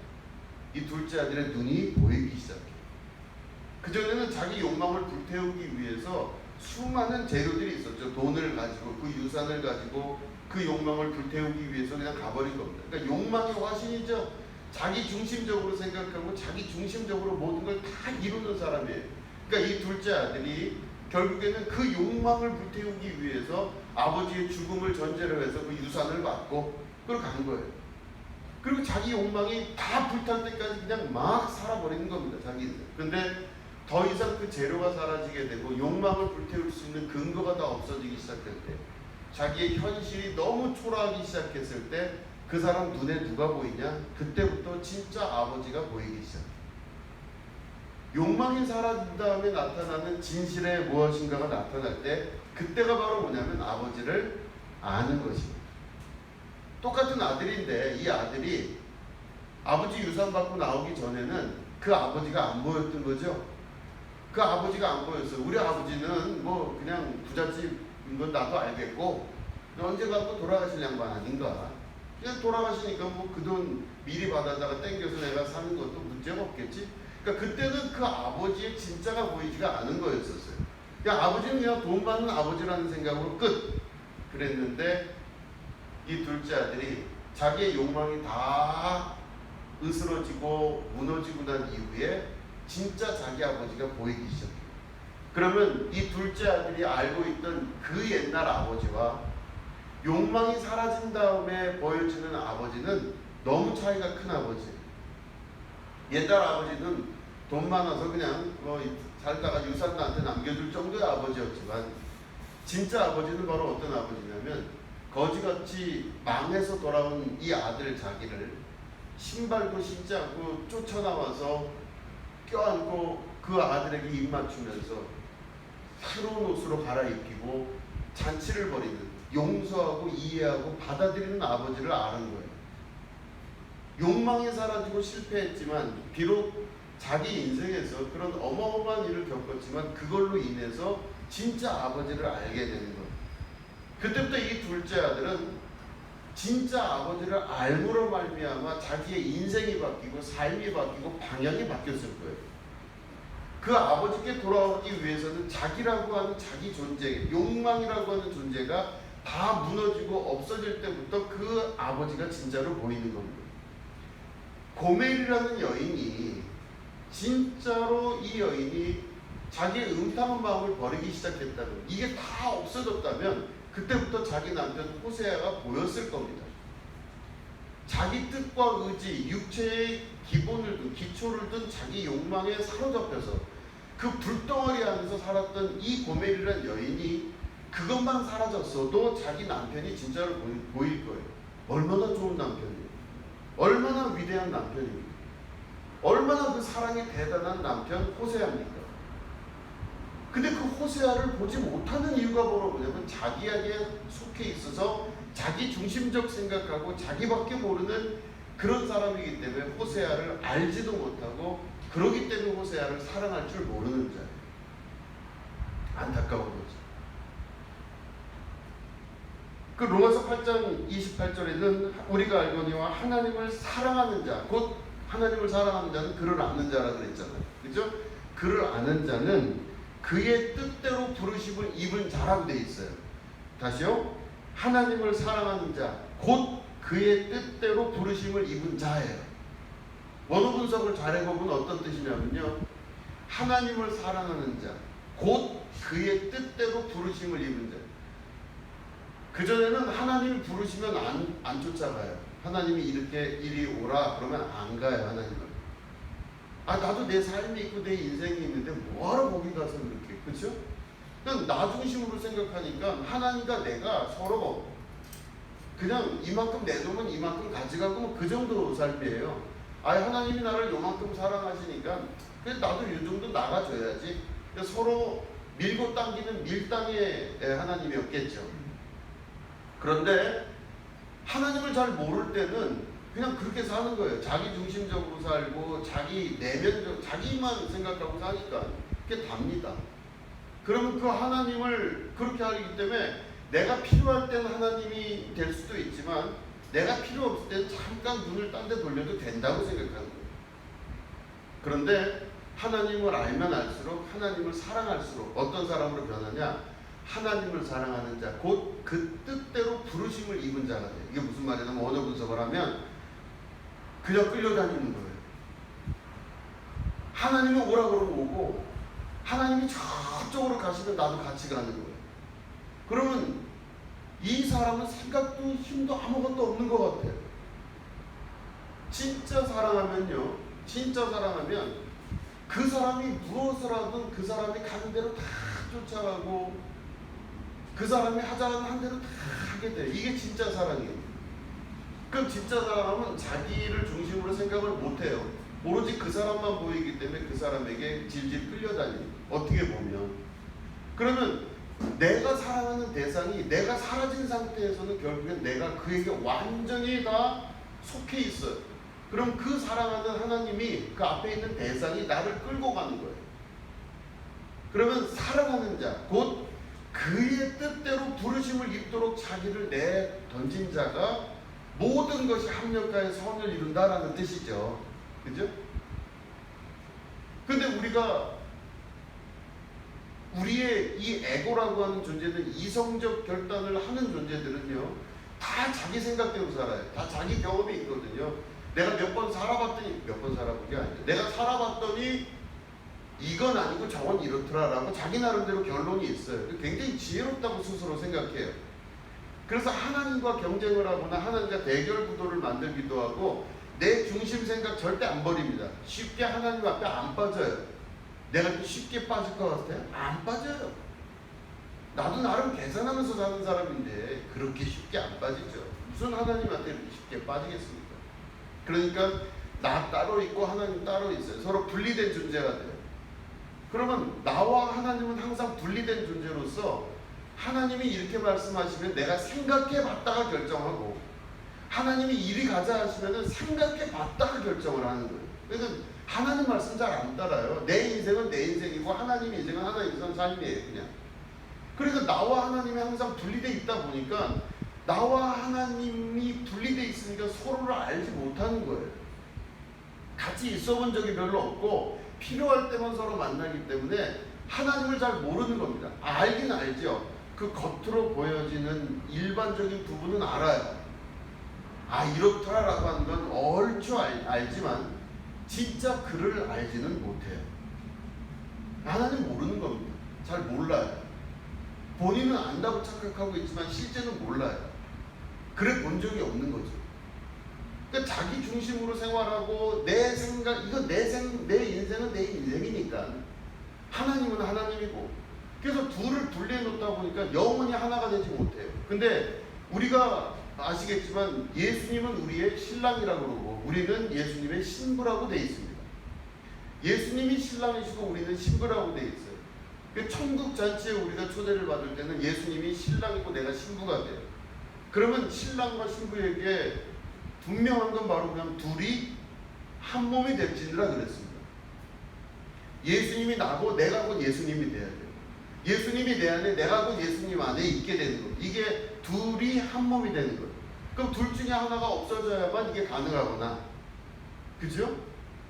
S1: 이 둘째 아들의 눈이 보이기 시작해요. 그전에는 자기 욕망을 불태우기 위해서 수많은 재료들이 있었죠. 돈을 가지고, 그 유산을 가지고 그 욕망을 불태우기 위해서 그냥 가버린 겁니다. 그러니까 욕망의 화신이죠. 자기 중심적으로 생각하고 자기 중심적으로 모든 걸 다 이루는 사람이에요. 그러니까 이 둘째 아들이 결국에는 그 욕망을 불태우기 위해서 아버지의 죽음을 전제로 해서 그 유산을 받고 그걸 간 거예요. 그리고 자기 욕망이 다 불탈 때까지 그냥 막 살아버리는 겁니다. 자기는. 근데 더 이상 그 재료가 사라지게 되고 욕망을 불태울 수 있는 근거가 다 없어지기 시작할 때, 자기의 현실이 너무 초라하기 시작했을 때 그 사람 눈에 누가 보이냐? 그때부터 진짜 아버지가 보이기 시작해요. 욕망이 사라진 다음에 나타나는 진실의 무엇인가가 나타날 때 그때가 바로 뭐냐면 아버지를 아는 것입니다. 똑같은 아들인데 이 아들이 아버지 유산 받고 나오기 전에는 그 아버지가 안 보였던 거죠. 그 아버지가 안 보였어요. 우리 아버지는 뭐 그냥 부잣집인 건 나도 알겠고 언젠가 또 돌아가실 양반 아닌가. 그냥 돌아가시니까 뭐 그 돈 미리 받아다가 땡겨서 내가 사는 것도 문제가 없겠지. 그러니까 그때는 그 아버지의 진짜가 보이지가 않은 거였었어요. 그냥 아버지는 그냥 돈 받는 아버지라는 생각으로 끝. 그랬는데 이 둘째 아들이 자기의 욕망이 다 으스러지고 무너지고 난 이후에 진짜 자기 아버지가 보이기 시작해요. 그러면 이 둘째 아들이 알고 있던 그 옛날 아버지와 욕망이 사라진 다음에 보여지는 아버지는 너무 차이가 큰 아버지예요. 옛날 아버지는 돈 많아서 그냥 뭐 살다가 유산 나한테 남겨줄 정도의 아버지였지만 진짜 아버지는 바로 어떤 아버지냐면 거지같이 망해서 돌아온 이 아들 자기를 신발도 신지 않고 쫓아나와서 껴안고 그 아들에게 입 맞추면서 새로운 옷으로 갈아입히고 잔치를 벌이는, 용서하고 이해하고 받아들이는 아버지를 아는 거예요. 욕망이 사라지고 실패했지만 비록 자기 인생에서 그런 어마어마한 일을 겪었지만 그걸로 인해서 진짜 아버지를 알게 되는 거예요. 그때부터 이 둘째 아들은 진짜 아버지를 알므로 말미암아 자기의 인생이 바뀌고 삶이 바뀌고 방향이 바뀌었을 거예요. 그 아버지께 돌아오기 위해서는 자기라고 하는 자기 존재, 욕망이라고 하는 존재가 다 무너지고 없어질 때부터 그 아버지가 진짜로 보이는 겁니다. 고멜이라는 여인이 진짜로 이 여인이 자기의 음탕한 마음을 버리기 시작했다면, 이게 다 없어졌다면 그때부터 자기 남편 호세아가 보였을 겁니다. 자기 뜻과 의지, 육체의 기본을 둔, 기초를 둔 자기 욕망에 사로잡혀서 그 불덩어리 안에서 살았던 이 고멜이라는 여인이 그것만 사라졌어도 자기 남편이 진짜로 보일 거예요. 얼마나 좋은 남편이에요. 얼마나 위대한 남편입니까. 얼마나 그 사랑이 대단한 남편 호세아입니까. 근데 그 호세아를 보지 못하는 이유가 뭐냐면 자기에게 속해 있어서 자기 중심적 생각하고 자기밖에 모르는 그런 사람이기 때문에 호세아를 알지도 못하고, 그러기 때문에 호세아를 사랑할 줄 모르는 자예요. 안타까운 거죠. 그 로마서 8장 28절에는 우리가 알거니와 하나님을 사랑하는 자, 곧 하나님을 사랑하는 자는 그를 아는 자라 그랬잖아요. 그죠? 그를 아는 자는 그의 뜻대로 부르심을 입은 자라고 되어 있어요. 다시요. 하나님을 사랑하는 자, 곧 그의 뜻대로 부르심을 입은 자예요. 원어 분석을 잘 해보면 어떤 뜻이냐면요, 하나님을 사랑하는 자, 곧 그의 뜻대로 부르심을 입은 자. 그전에는 하나님이 부르시면 안 쫓아가요. 하나님이 이렇게 이리 오라 그러면 안 가요. 하나님은. 나도 내 삶이 있고 내 인생이 있는데 뭐하러 거기 가서 그렇게, 그렇죠? 그냥 나 중심으로 생각하니까 하나님과 내가 서로 그냥 이만큼 내 돈은 이만큼 가져가고 뭐 그 정도 삶이에요. 하나님이 나를 요만큼 사랑하시니까 그래서 나도 이 정도 나가줘야지. 서로 밀고 당기는 밀당의 하나님이었겠죠. 그런데 하나님을 잘 모를 때는 그냥 그렇게 사는 거예요. 자기 중심적으로 살고 자기 내면적, 자기만 생각하고 사니까 그게 답니다. 그러면 그 하나님을 그렇게 하기 때문에 내가 필요할 때는 하나님이 될 수도 있지만 내가 필요 없을 때는 잠깐 눈을 딴 데 돌려도 된다고 생각하는 거예요. 그런데 하나님을 알면 알수록, 하나님을 사랑할수록 어떤 사람으로 변하냐? 하나님을 사랑하는 자, 곧 그 뜻대로 부르심을 입은 자가 돼요. 이게 무슨 말이냐면 언어 분석을 하면 그냥 끌려다니는 거예요. 하나님이 오라 그러면 오고 하나님이 저쪽으로 가시면 나도 같이 가는 거예요. 그러면 이 사람은 생각도 힘도 아무것도 없는 것 같아요. 진짜 사랑하면요, 진짜 사랑하면 그 사람이 무엇을 하든 그 사람이 가는 대로 다 쫓아가고 그 사람이 하자는 한 대로 다 하게 돼요. 이게 진짜 사랑이에요. 그럼 진짜 사랑하면 자기를 중심으로 생각을 못해요. 오로지 그 사람만 보이기 때문에 그 사람에게 질질 끌려다니는, 어떻게 보면. 그러면 내가 사랑하는 대상이 내가 사라진 상태에서는 결국엔 내가 그에게 완전히 다 속해 있어요. 그럼 그 사랑하는 하나님이 그 앞에 있는 대상이 나를 끌고 가는 거예요. 그러면 사랑하는 자, 곧 그의 뜻대로 부르심을 입도록 자기를 내던진 자가 모든 것이 합력하여 선을 이룬다라는 뜻이죠. 그죠? 근데 우리의 이 에고라고 하는 존재는, 이성적 결단을 하는 존재들은요, 다 자기 생각대로 살아요. 다 자기 경험이 있거든요. 내가 몇 번 살아봤더니, 몇 번 살아본 게 아니죠. 내가 살아봤더니 이건 아니고 저건 이렇더라라고 자기 나름대로 결론이 있어요. 굉장히 지혜롭다고 스스로 생각해요. 그래서 하나님과 경쟁을 하거나 하나님과 대결 구도를 만들기도 하고 내 중심 생각 절대 안 버립니다. 쉽게 하나님 앞에 안 빠져요. 내가 쉽게 빠질 것 같아요? 안 빠져요. 나도 나름 계산하면서 사는 사람인데 그렇게 쉽게 안 빠지죠. 무슨 하나님한테 이렇게 쉽게 빠지겠습니까? 그러니까 나 따로 있고 하나님 따로 있어요. 서로 분리된 존재가 돼요. 그러면 나와 하나님은 항상 분리된 존재로서 하나님이 이렇게 말씀하시면 내가 생각해 봤다가 결정하고, 하나님이 이리 가자 하시면 생각해 봤다가 결정을 하는 거예요. 그래서 하나님 말씀 잘 안 따라요. 내 인생은 내 인생이고 하나님 인생은 하나님 인생 삶이에요. 그냥. 그러니까 나와 하나님이 항상 분리되어 있다 보니까 나와 하나님이 분리되어 있으니까 서로를 알지 못하는 거예요. 같이 있어 본 적이 별로 없고 필요할 때만 서로 만나기 때문에 하나님을 잘 모르는 겁니다. 알긴 알죠. 그 겉으로 보여지는 일반적인 부분은 알아요. 아, 이렇더라라고 하는 건 얼추 알지만 진짜 그를 알지는 못해요. 하나님 모르는 겁니다. 잘 몰라요. 본인은 안다고 착각하고 있지만 실제는 몰라요. 그래 본 적이 없는 거죠. 그러니까 자기 중심으로 생활하고 내 생각, 이거 내 인생은 내 인생이니까 하나님은 하나님이고, 그래서 둘을 분리해 놓다 보니까 영원히 하나가 되지 못해요. 근데 우리가 아시겠지만 예수님은 우리의 신랑이라고 그러고 우리는 예수님의 신부라고 돼 있습니다. 예수님이 신랑이시고 우리는 신부라고 돼 있어요. 그 천국 잔치에 우리가 초대를 받을 때는 예수님이 신랑이고 내가 신부가 돼요. 그러면 신랑과 신부에게 분명한 건 바로 그냥 둘이 한 몸이 될지니라 그랬습니다. 예수님이 나고 내가 곧 예수님이 돼야 돼요. 예수님이 내 안에, 내가 곧 예수님 안에 있게 되는 거예요. 이게 둘이 한 몸이 되는 거예요. 그럼 둘 중에 하나가 없어져야만 이게 가능하구나. 그죠?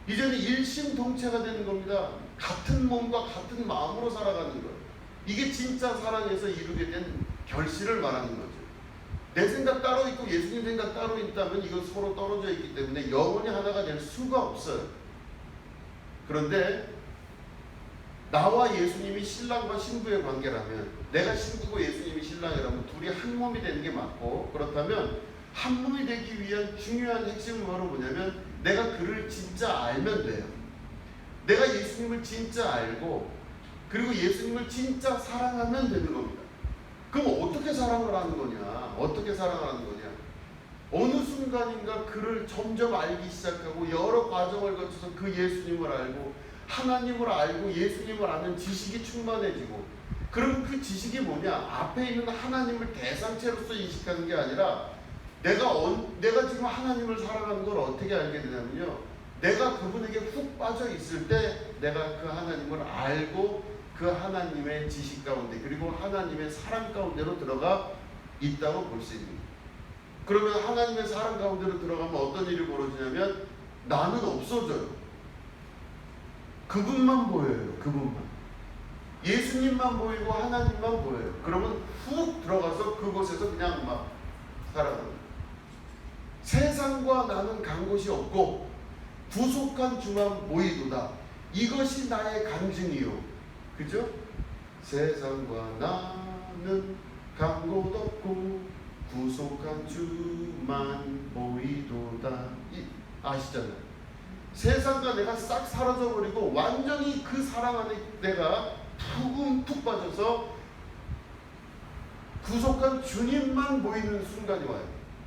S1: 이제는 일심동체가 되는 겁니다. 같은 몸과 같은 마음으로 살아가는 거예요. 이게 진짜 사랑에서 이루게 된 결실을 말하는 거죠. 내 생각 따로 있고 예수님 생각 따로 있다면 이건 서로 떨어져 있기 때문에 영원히 하나가 될 수가 없어요. 그런데 나와 예수님이 신랑과 신부의 관계라면, 내가 신부고 예수님이 신랑이라면 둘이 한 몸이 되는 게 맞고, 그렇다면 한 몸이 되기 위한 중요한 핵심은 바로 뭐냐면 내가 그를 진짜 알면 돼요. 내가 예수님을 진짜 알고 그리고 예수님을 진짜 사랑하면 되는 겁니다. 그럼 어떻게 사랑을 하는 거냐? 어떻게 사랑을 하는 거냐? 어느 순간인가 그를 점점 알기 시작하고 여러 과정을 거쳐서 그 예수님을 알고 하나님을 알고 예수님을 아는 지식이 충만해지고, 그럼 그 지식이 뭐냐? 앞에 있는 하나님을 대상체로서 인식하는 게 아니라 내가 지금 하나님을 사랑하는 걸 어떻게 알게 되냐면요, 내가 그분에게 훅 빠져 있을 때 내가 그 하나님을 알고 그 하나님의 지식 가운데 그리고 하나님의 사랑 가운데로 들어가 있다고 볼 수 있는 거예요. 그러면 하나님의 사랑 가운데로 들어가면 어떤 일이 벌어지냐면 나는 없어져요. 그분만 보여요. 그분만. 예수님만 보이고 하나님만 보여요. 그러면 훅 들어가서 그곳에서 그냥 막 살아가는. 세상과 나는 간 곳이 없고 구속한 주만 보이도다. 이것이 나의 간증이요. 그죠? 세상과 나는 간 곳 없고 구속한 주만 보이도다. 아시잖아요. 세상과 내가 싹 사라져버리고 완전히 그 사랑 안에 내가 푹 빠져서 구속한 주님만 보이는 순간이 와요.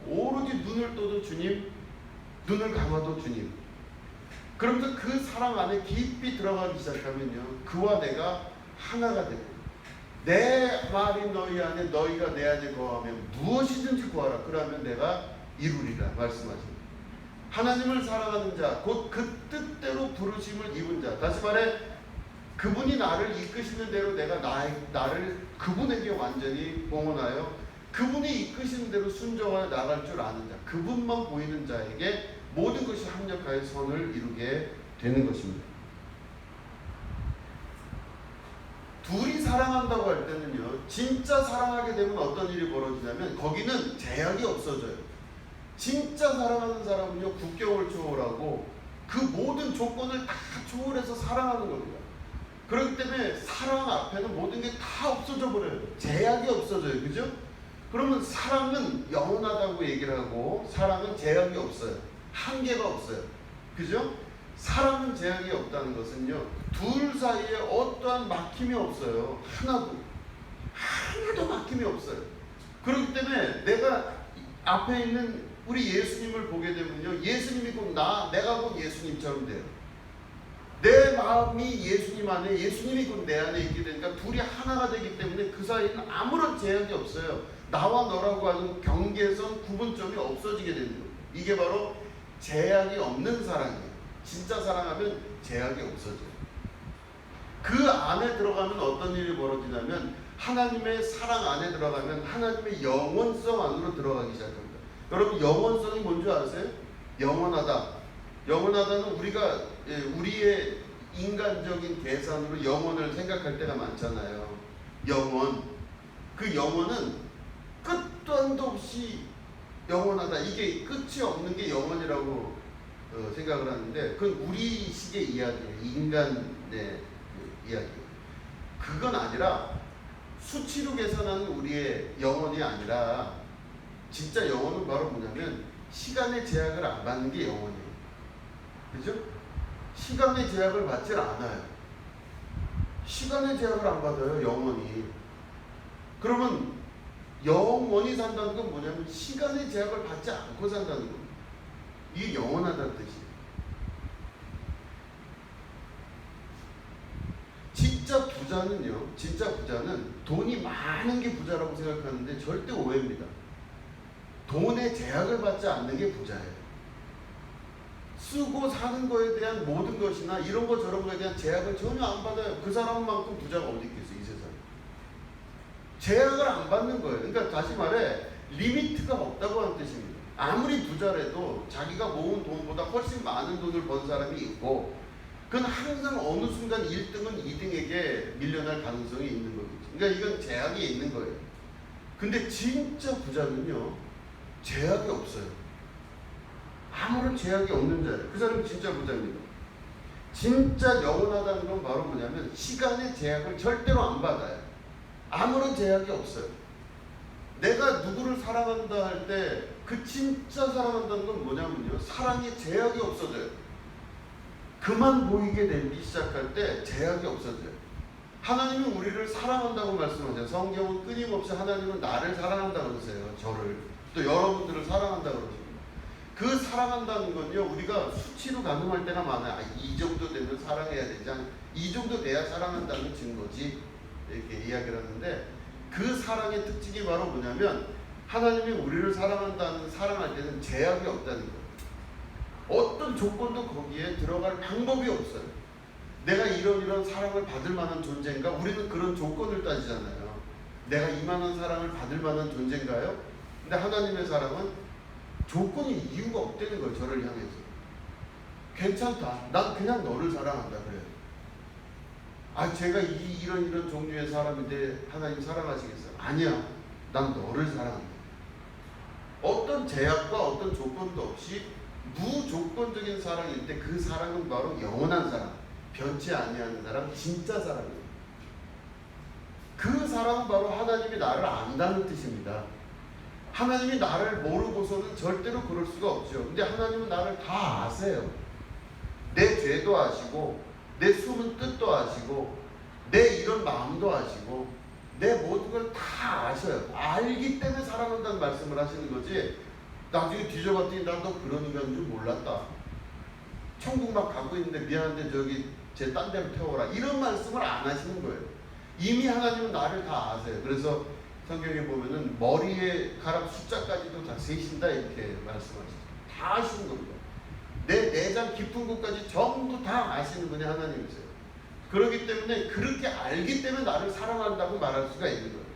S1: 오로지 눈을 떠도 주님, 눈을 감아도 주님. 그러면서 그 사랑 안에 깊이 들어가기 시작하면요, 그와 내가 하나가 되고, 내 말이 너희 안에 너희가 내 안에 거하면 무엇이든지 구하라. 그러면 내가 이루리라 말씀하십니다. 하나님을 사랑하는 자, 곧 그 뜻대로 부르심을 입은 자. 다시 말해 그분이 나를 이끄시는 대로 내가 나를 그분에게 완전히 봉헌하여 그분이 이끄시는 대로 순종하여 나갈 줄 아는 자. 그분만 보이는 자에게 모든 것이 합력하여 선을 이루게 되는 것입니다. 둘이 사랑한다고 할 때는요, 진짜 사랑하게 되면 어떤 일이 벌어지냐면 거기는 제약이 없어져요. 진짜 사랑하는 사람은요, 국경을 초월하고 그 모든 조건을 다 초월해서 사랑하는 겁니다. 그렇기 때문에 사랑 앞에는 모든 게 다 없어져 버려요. 제약이 없어져요. 그죠? 그러면 사랑은 영원하다고 얘기를 하고 사랑은 제약이 없어요. 한계가 없어요. 그죠? 사랑은 제약이 없다는 것은요, 둘 사이에 어떠한 막힘이 없어요. 하나도 막힘이 없어요. 그렇기 때문에 내가 앞에 있는 우리 예수님을 보게 되면요, 예수님이 곧 내가 곧 예수님처럼 돼요. 내 마음이 예수님 안에, 예수님이 곧 내 안에 있게 되니까 둘이 하나가 되기 때문에 그 사이에는 아무런 제약이 없어요. 나와 너라고 하는 경계선, 구분점이 없어지게 되는 거예요. 이게 바로 제약이 없는 사랑이에요. 진짜 사랑하면 제약이 없어져요. 그 안에 들어가면 어떤 일이 벌어지냐면 하나님의 사랑 안에 들어가면 하나님의 영원성 안으로 들어가기 시작합니다. 여러분, 영원성이 뭔지 아세요? 영원하다. 영원하다는 우리가 우리의 인간적인 계산으로 영원을 생각할 때가 많잖아요. 영원. 그 영원은 끝도 한도 없이 영원하다. 이게 끝이 없는 게 영원이라고 생각을 하는데 그건 우리식의 이야기예요. 인간의 이야기. 그건 아니라 수치로 계산하는 우리의 영원이 아니라 진짜 영원은 바로 뭐냐면 시간의 제약을 안 받는 게 영원이에요. 그죠? 시간의 제약을 받질 않아요. 시간의 제약을 안 받아요. 영원히. 그러면 영원히 산다는 건 뭐냐면 시간의 제약을 받지 않고 산다는 겁니다. 이게 영원하다는 뜻이에요. 진짜 부자는 돈이 많은 게 부자라고 생각하는데 절대 오해입니다. 돈의 제약을 받지 않는 게 부자예요. 쓰고 사는 거에 대한 모든 것이나 이런 거 저런 거에 대한 제약을 전혀 안 받아요. 그 사람만큼 부자가 어디 있겠어요, 이 세상에. 제약을 안 받는 거예요. 그러니까 다시 말해 리미트가 없다고 하는 뜻입니다. 아무리 부자라도 자기가 모은 돈보다 훨씬 많은 돈을 번 사람이 있고 그건 항상 어느 순간 1등은 2등에게 밀려날 가능성이 있는 거겠죠. 그러니까 이건 제약이 있는 거예요. 근데 진짜 부자는요, 제약이 없어요. 아무런 제약이 없는 자예요. 그 사람이 진짜 부자입니다. 진짜 영원하다는 건 바로 뭐냐면 시간의 제약을 절대로 안 받아요. 아무런 제약이 없어요. 내가 누구를 사랑한다 할 때 그 진짜 사랑한다는 건 뭐냐면요, 사랑에 제약이 없어져요. 그만 보이게 되기 시작할 때 제약이 없어져요. 하나님은 우리를 사랑한다고 말씀하세요. 성경은 끊임없이 하나님은 나를 사랑한다고 그러세요. 저를. 또 여러분들을 사랑한다고 그러십니다. 그 사랑한다는 건요, 우리가 수치로 가늠할 때가 많아요. 이 정도 되면 사랑해야 되지 않나? 이 정도 돼야 사랑한다는 증거지. 이렇게 이야기를 하는데 그 사랑의 특징이 바로 뭐냐면 하나님이 우리를 사랑한다는 사랑할 때는 제약이 없다는 거예요. 어떤 조건도 거기에 들어갈 방법이 없어요. 내가 이 이런 사랑을 받을 만한 존재인가? 우리는 그런 조건을 따지잖아요. 내가 이만한 사랑을 받을 만한 존재인가요? 근데 하나님의 사랑은 조건이 이유가 없다는 거예요. 저를 향해서. 괜찮다. 난 그냥 너를 사랑한다 그래요. 제가 이런 종류의 사람인데 하나님 사랑하시겠어요? 아니야. 난 너를 사랑한다. 어떤 제약과 어떤 조건도 없이 무조건적인 사랑일 때 그 사랑은 바로 영원한 사랑, 변치 아니하는 사랑, 진짜 사랑이에요. 그 사랑은 바로 하나님이 나를 안다는 뜻입니다. 하나님이 나를 모르고서는 절대로 그럴 수가 없죠. 근데 하나님은 나를 다 아세요. 내 죄도 아시고 내 숨은 뜻도 아시고 내 이런 마음도 아시고 내 모든 걸 다 아셔요. 알기 때문에 사랑한다는 말씀을 하시는 거지, 나중에 뒤져봤더니 나 너 그런 인간인 줄 몰랐다, 천국만 갖고 있는데 미안한데 저기 제 딴 데로 태워라, 이런 말씀을 안 하시는 거예요. 이미 하나님은 나를 다 아세요. 그래서 성경에 보면은 머리에 가락 숫자까지도 다 세신다 이렇게 말씀하시죠. 다 아시는 겁니다. 내 내장 깊은 곳까지 전부 다 아시는 분이 하나님이세요. 그렇기 때문에 그렇게 알기 때문에 나를 사랑한다고 말할 수가 있는 거예요.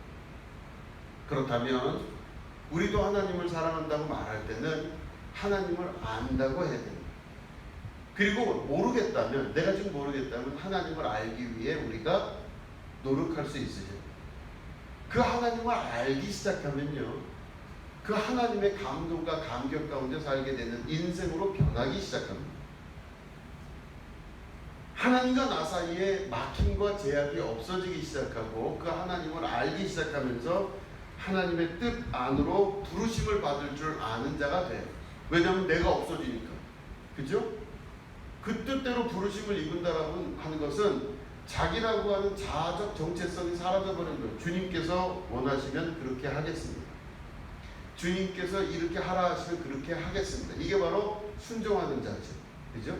S1: 그렇다면 우리도 하나님을 사랑한다고 말할 때는 하나님을 안다고 해야 됩니다. 그리고 모르겠다면, 내가 지금 모르겠다면 하나님을 알기 위해 우리가 노력할 수 있으죠. 그 하나님을 알기 시작하면요, 그 하나님의 감동과 감격 가운데 살게 되는 인생으로 변하기 시작합니다. 하나님과 나 사이에 막힘과 제약이 없어지기 시작하고 그 하나님을 알기 시작하면서 하나님의 뜻 안으로 부르심을 받을 줄 아는 자가 돼요. 왜냐하면 내가 없어지니까. 그죠? 그 뜻대로 부르심을 입은다라고 하는 것은 자기라고 하는 자아적 정체성이 사라져버린 거예요. 주님께서 원하시면 그렇게 하겠습니다. 주님께서 이렇게 하라 하시면 그렇게 하겠습니다. 이게 바로 순종하는 자죠. 그죠?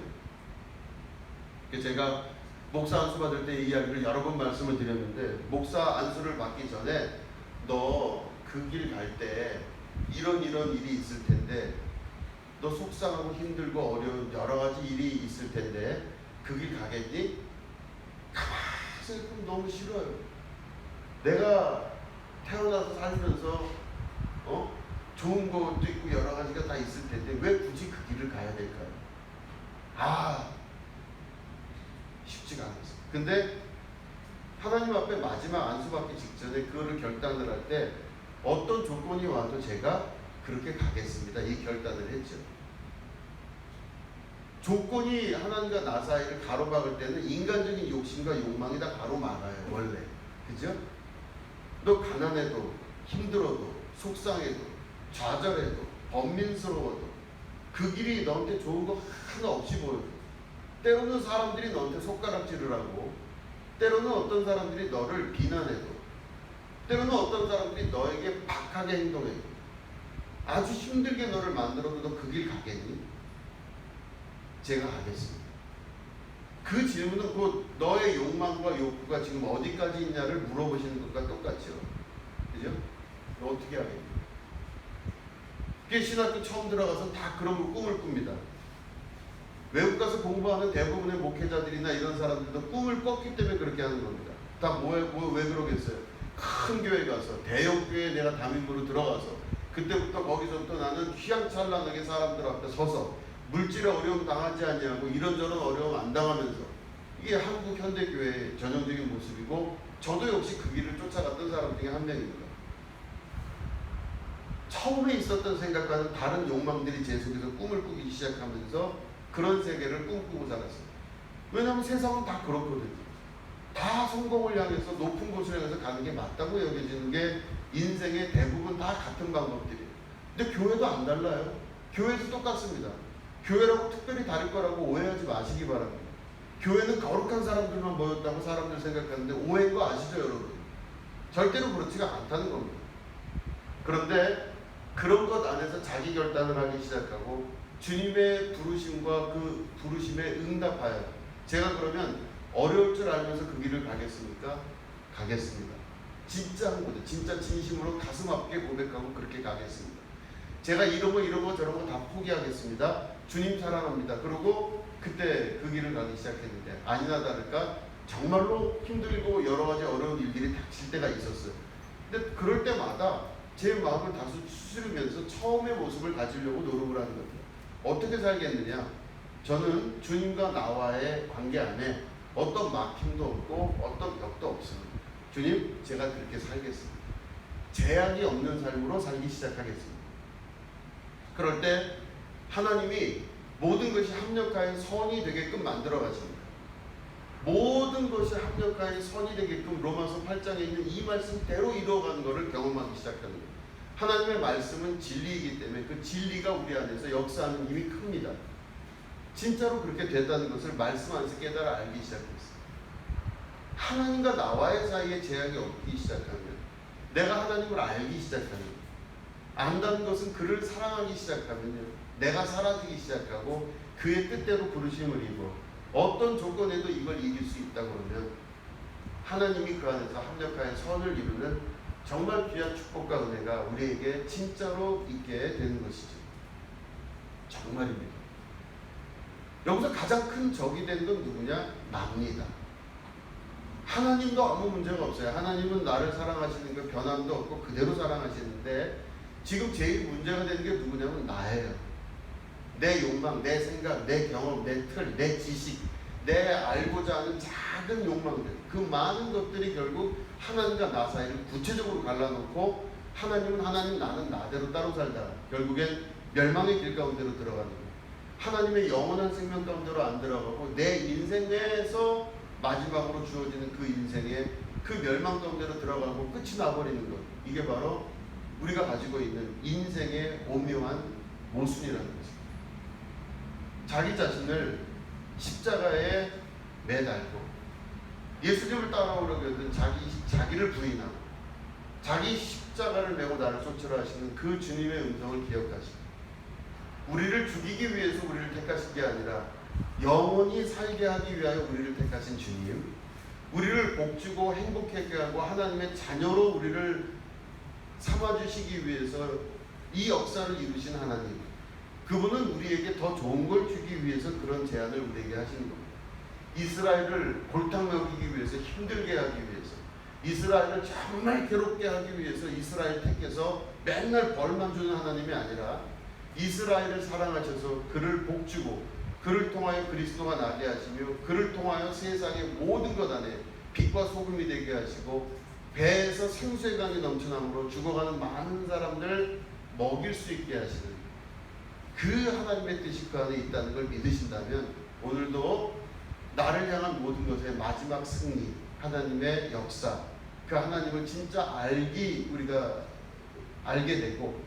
S1: 제가 목사 안수 받을 때 이 이야기를 여러 번 말씀을 드렸는데, 목사 안수를 받기 전에 너 그 길 갈 때 이런 일이 있을 텐데, 너 속상하고 힘들고 어려운 여러 가지 일이 있을 텐데 그 길 가겠니? 가만히 생각하면 너무 싫어요. 내가 태어나서 살면서 좋은 것도 있고 여러 가지가 다 있을 텐데 왜 굳이 그 길을 가야 될까요? 쉽지가 않았어요. 근데 하나님 앞에 마지막 안수받기 직전에 그거를 결단을 할 때 어떤 조건이 와도 제가 그렇게 가겠습니다, 이 결단을 했죠. 조건이 하나님과 나 사이를 가로막을 때는 인간적인 욕심과 욕망이 다 가로막아요, 원래. 그죠? 너 가난해도 힘들어도 속상해도 좌절해도 번민스러워도 그 길이 너한테 좋은 거 하나 없이 보여도, 때로는 사람들이 너한테 손가락질을 하고, 때로는 어떤 사람들이 너를 비난해도, 때로는 어떤 사람들이 너에게 박하게 행동해도, 아주 힘들게 너를 만들어도 너 그 길 가겠니? 제가 가겠습니다. 그 질문은 곧 너의 욕망과 욕구가 지금 어디까지 있냐를 물어보시는 것과 똑같죠. 그죠? 너 어떻게 하겠니? 신학교 처음 들어가서 다 그런 거 꿈을 꿉니다. 외국 가서 공부하는 대부분의 목회자들이나 이런 사람들도 꿈을 꿨기 때문에 그렇게 하는 겁니다. 다 왜 그러겠어요? 큰 교회 가서, 대형 교회에 내가 담임부로 들어가서, 그때부터 거기서부터 나는 휘황찬란하게 사람들 앞에 서서 물질의 어려움 당하지 아니하고 이런저런 어려움 안 당하면서, 이게 한국 현대교회의 전형적인 모습이고, 저도 역시 그 길을 쫓아갔던 사람 중에 한 명입니다. 처음에 있었던 생각과는 다른 욕망들이 제 속에서 꿈을 꾸기 시작하면서 그런 세계를 꿈꾸고 살았어요. 왜냐하면 세상은 다 그렇거든요. 다 성공을 향해서 높은 곳을 향해서 가는 게 맞다고 여겨지는 게 인생의 대부분 다 같은 방법들이에요. 근데 교회도 안 달라요. 교회도 똑같습니다. 교회라고 특별히 다를 거라고 오해하지 마시기 바랍니다. 교회는 거룩한 사람들만 모였다고 사람들 생각하는데 오해인 거 아시죠, 여러분? 절대로 그렇지가 않다는 겁니다. 그런데 그런 것 안에서 자기 결단을 하기 시작하고 주님의 부르심과 그 부르심에 응답하여, 제가 그러면 어려울 줄 알면서 그 길을 가겠습니까? 가겠습니다. 진짜 한 거죠. 진짜 진심으로 가슴 아프게 고백하고 그렇게 가겠습니다. 제가 이런 거 저런 거 다 포기하겠습니다. 주님 사랑합니다. 그리고 그때 그 길을 가기 시작했는데 아니나 다를까 정말로 힘들고 여러 가지 어려운 일들이 닥칠 때가 있었어요. 근데 그럴 때마다 제 마음을 다소 추스르면서 처음의 모습을 가지려고 노력을 하는 거예요. 어떻게 살겠느냐? 저는 주님과 나와의 관계 안에 어떤 막힘도 없고 어떤 벽도 없습니다. 주님, 제가 그렇게 살겠습니다. 제약이 없는 삶으로 살기 시작하겠습니다. 그럴 때 하나님이 모든 것이 합력하여 선이 되게끔 만들어 가십니다. 모든 것이 합력하여 선이 되게끔 로마서 8장에 있는 이 말씀대로 이루어가는 것을 경험하기 시작하는 거예요. 하나님의 말씀은 진리이기 때문에 그 진리가 우리 안에서 역사하는 힘이 큽니다. 진짜로 그렇게 됐다는 것을 말씀 안에서 깨달아 알기 시작했어요. 하나님과 나와의 사이에 제약이 없기 시작하면, 내가 하나님을 알기 시작하면, 안다는 것은 그를 사랑하기 시작하면요, 내가 사라지기 시작하고 그의 뜻대로 부르심을 입어 어떤 조건에도 이걸 이길 수 있다고 하면 하나님이 그 안에서 합력하여 선을 이루는 정말 귀한 축복과 은혜가 우리에게 진짜로 있게 되는 것이죠. 정말입니다. 여기서 가장 큰 적이 된 건 누구냐? 납니다. 하나님도 아무 문제가 없어요. 하나님은 나를 사랑하시는 거 변함도 없고 그대로 사랑하시는데 지금 제일 문제가 되는 게 누구냐면 나예요. 내 욕망, 내 생각, 내 경험, 내 틀, 내 지식, 내 알고자 하는 작은 욕망들, 그 많은 것들이 결국 하나님과 나 사이를 구체적으로 갈라놓고 하나님은 하나님, 나는 나대로 따로 살다가 결국엔 멸망의 길 가운데로 들어가는 거예요. 하나님의 영원한 생명 가운데로 안 들어가고 내 인생 내에서 마지막으로 주어지는 그 인생의 그 멸망 가운데로 들어가고 끝이 나버리는 것, 이게 바로 우리가 가지고 있는 인생의 오묘한 모순이라는 것입니다. 자기 자신을 십자가에 매달고 예수님을 따라오려고 하든 자기를 부인하고 자기 십자가를 메고 나를 쫓으라 하시는 그 주님의 음성을 기억하시고, 우리를 죽이기 위해서 우리를 택하신 게 아니라 영원히 살게 하기 위하여 우리를 택하신 주님, 우리를 복주고 행복하게 하고 하나님의 자녀로 우리를 삼아주시기 위해서 이 역사를 이루신 하나님, 그분은 우리에게 더 좋은 걸 주기 위해서 그런 제안을 우리에게 하시는 겁니다. 이스라엘을 골탕 먹이기 위해서, 힘들게 하기 위해서, 이스라엘을 정말 괴롭게 하기 위해서 이스라엘 택해서 맨날 벌만 주는 하나님이 아니라 이스라엘을 사랑하셔서 그를 복주고 그를 통하여 그리스도가 나게 하시며 그를 통하여 세상의 모든 것 안에 빛과 소금이 되게 하시고 배에서 생수의 강이 넘쳐남으로 죽어가는 많은 사람들 먹일 수 있게 하시는 그 하나님의 뜻이 그 안에 있다는 걸 믿으신다면 오늘도 나를 향한 모든 것의 마지막 승리, 하나님의 역사, 그 하나님을 진짜 우리가 알게 되고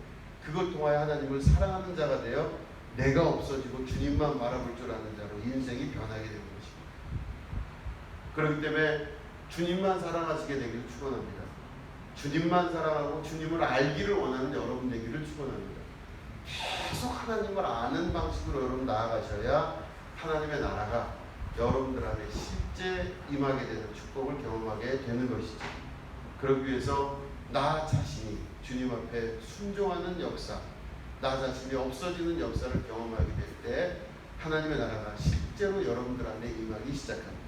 S1: 그걸 통하여 하나님을 사랑하는 자가 되어 내가 없어지고 주님만 바라볼 줄 아는 자로 인생이 변하게 되는 것입니다. 그렇기 때문에 주님만 사랑하시게 되기를 축원합니다. 주님만 사랑하고 주님을 알기를 원하는 여러분 되기를 축원합니다. 계속 하나님을 아는 방식으로 여러분 나아가셔야 하나님의 나라가 여러분들 안에 실제 임하게 되는 축복을 경험하게 되는 것이죠. 그러기 위해서 나 자신이 주님 앞에 순종하는 역사, 나 자신이 없어지는 역사를 경험하게 될 때 하나님의 나라가 실제로 여러분들 안에 임하기 시작합니다.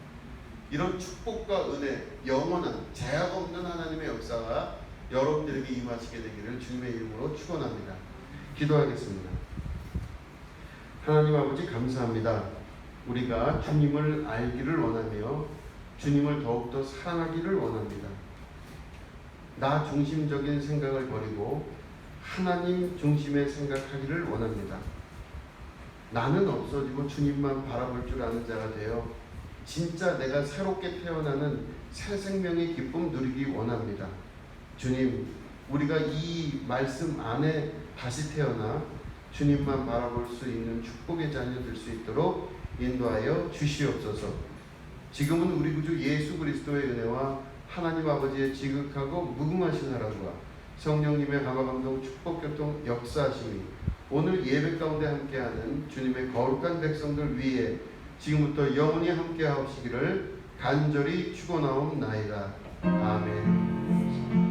S1: 이런 축복과 은혜, 영원한 제약 없는 하나님의 역사가 여러분들에게 임하시게 되기를 주님의 이름으로 축원합니다. 기도하겠습니다. 하나님 아버지 감사합니다. 우리가 주님을 알기를 원하며 주님을 더욱더 사랑하기를 원합니다. 나 중심적인 생각을 버리고 하나님 중심의 생각하기를 원합니다. 나는 없어지고 주님만 바라볼 줄 아는 자가 되어 진짜 내가 새롭게 태어나는 새 생명의 기쁨 누리기 원합니다. 주님, 우리가 이 말씀 안에 다시 태어나 주님만 바라볼 수 있는 축복의 자녀 될 수 있도록 인도하여 주시옵소서. 지금은 우리 구주 예수 그리스도의 은혜와 하나님 아버지의 지극하고 무궁하신 사랑과 성령님의 감화감동 축복교통 역사하심이 오늘 예배 가운데 함께하는 주님의 거룩한 백성들 위에 지금부터 영원히 함께하시기를 간절히 축원하옵나이다. 아멘.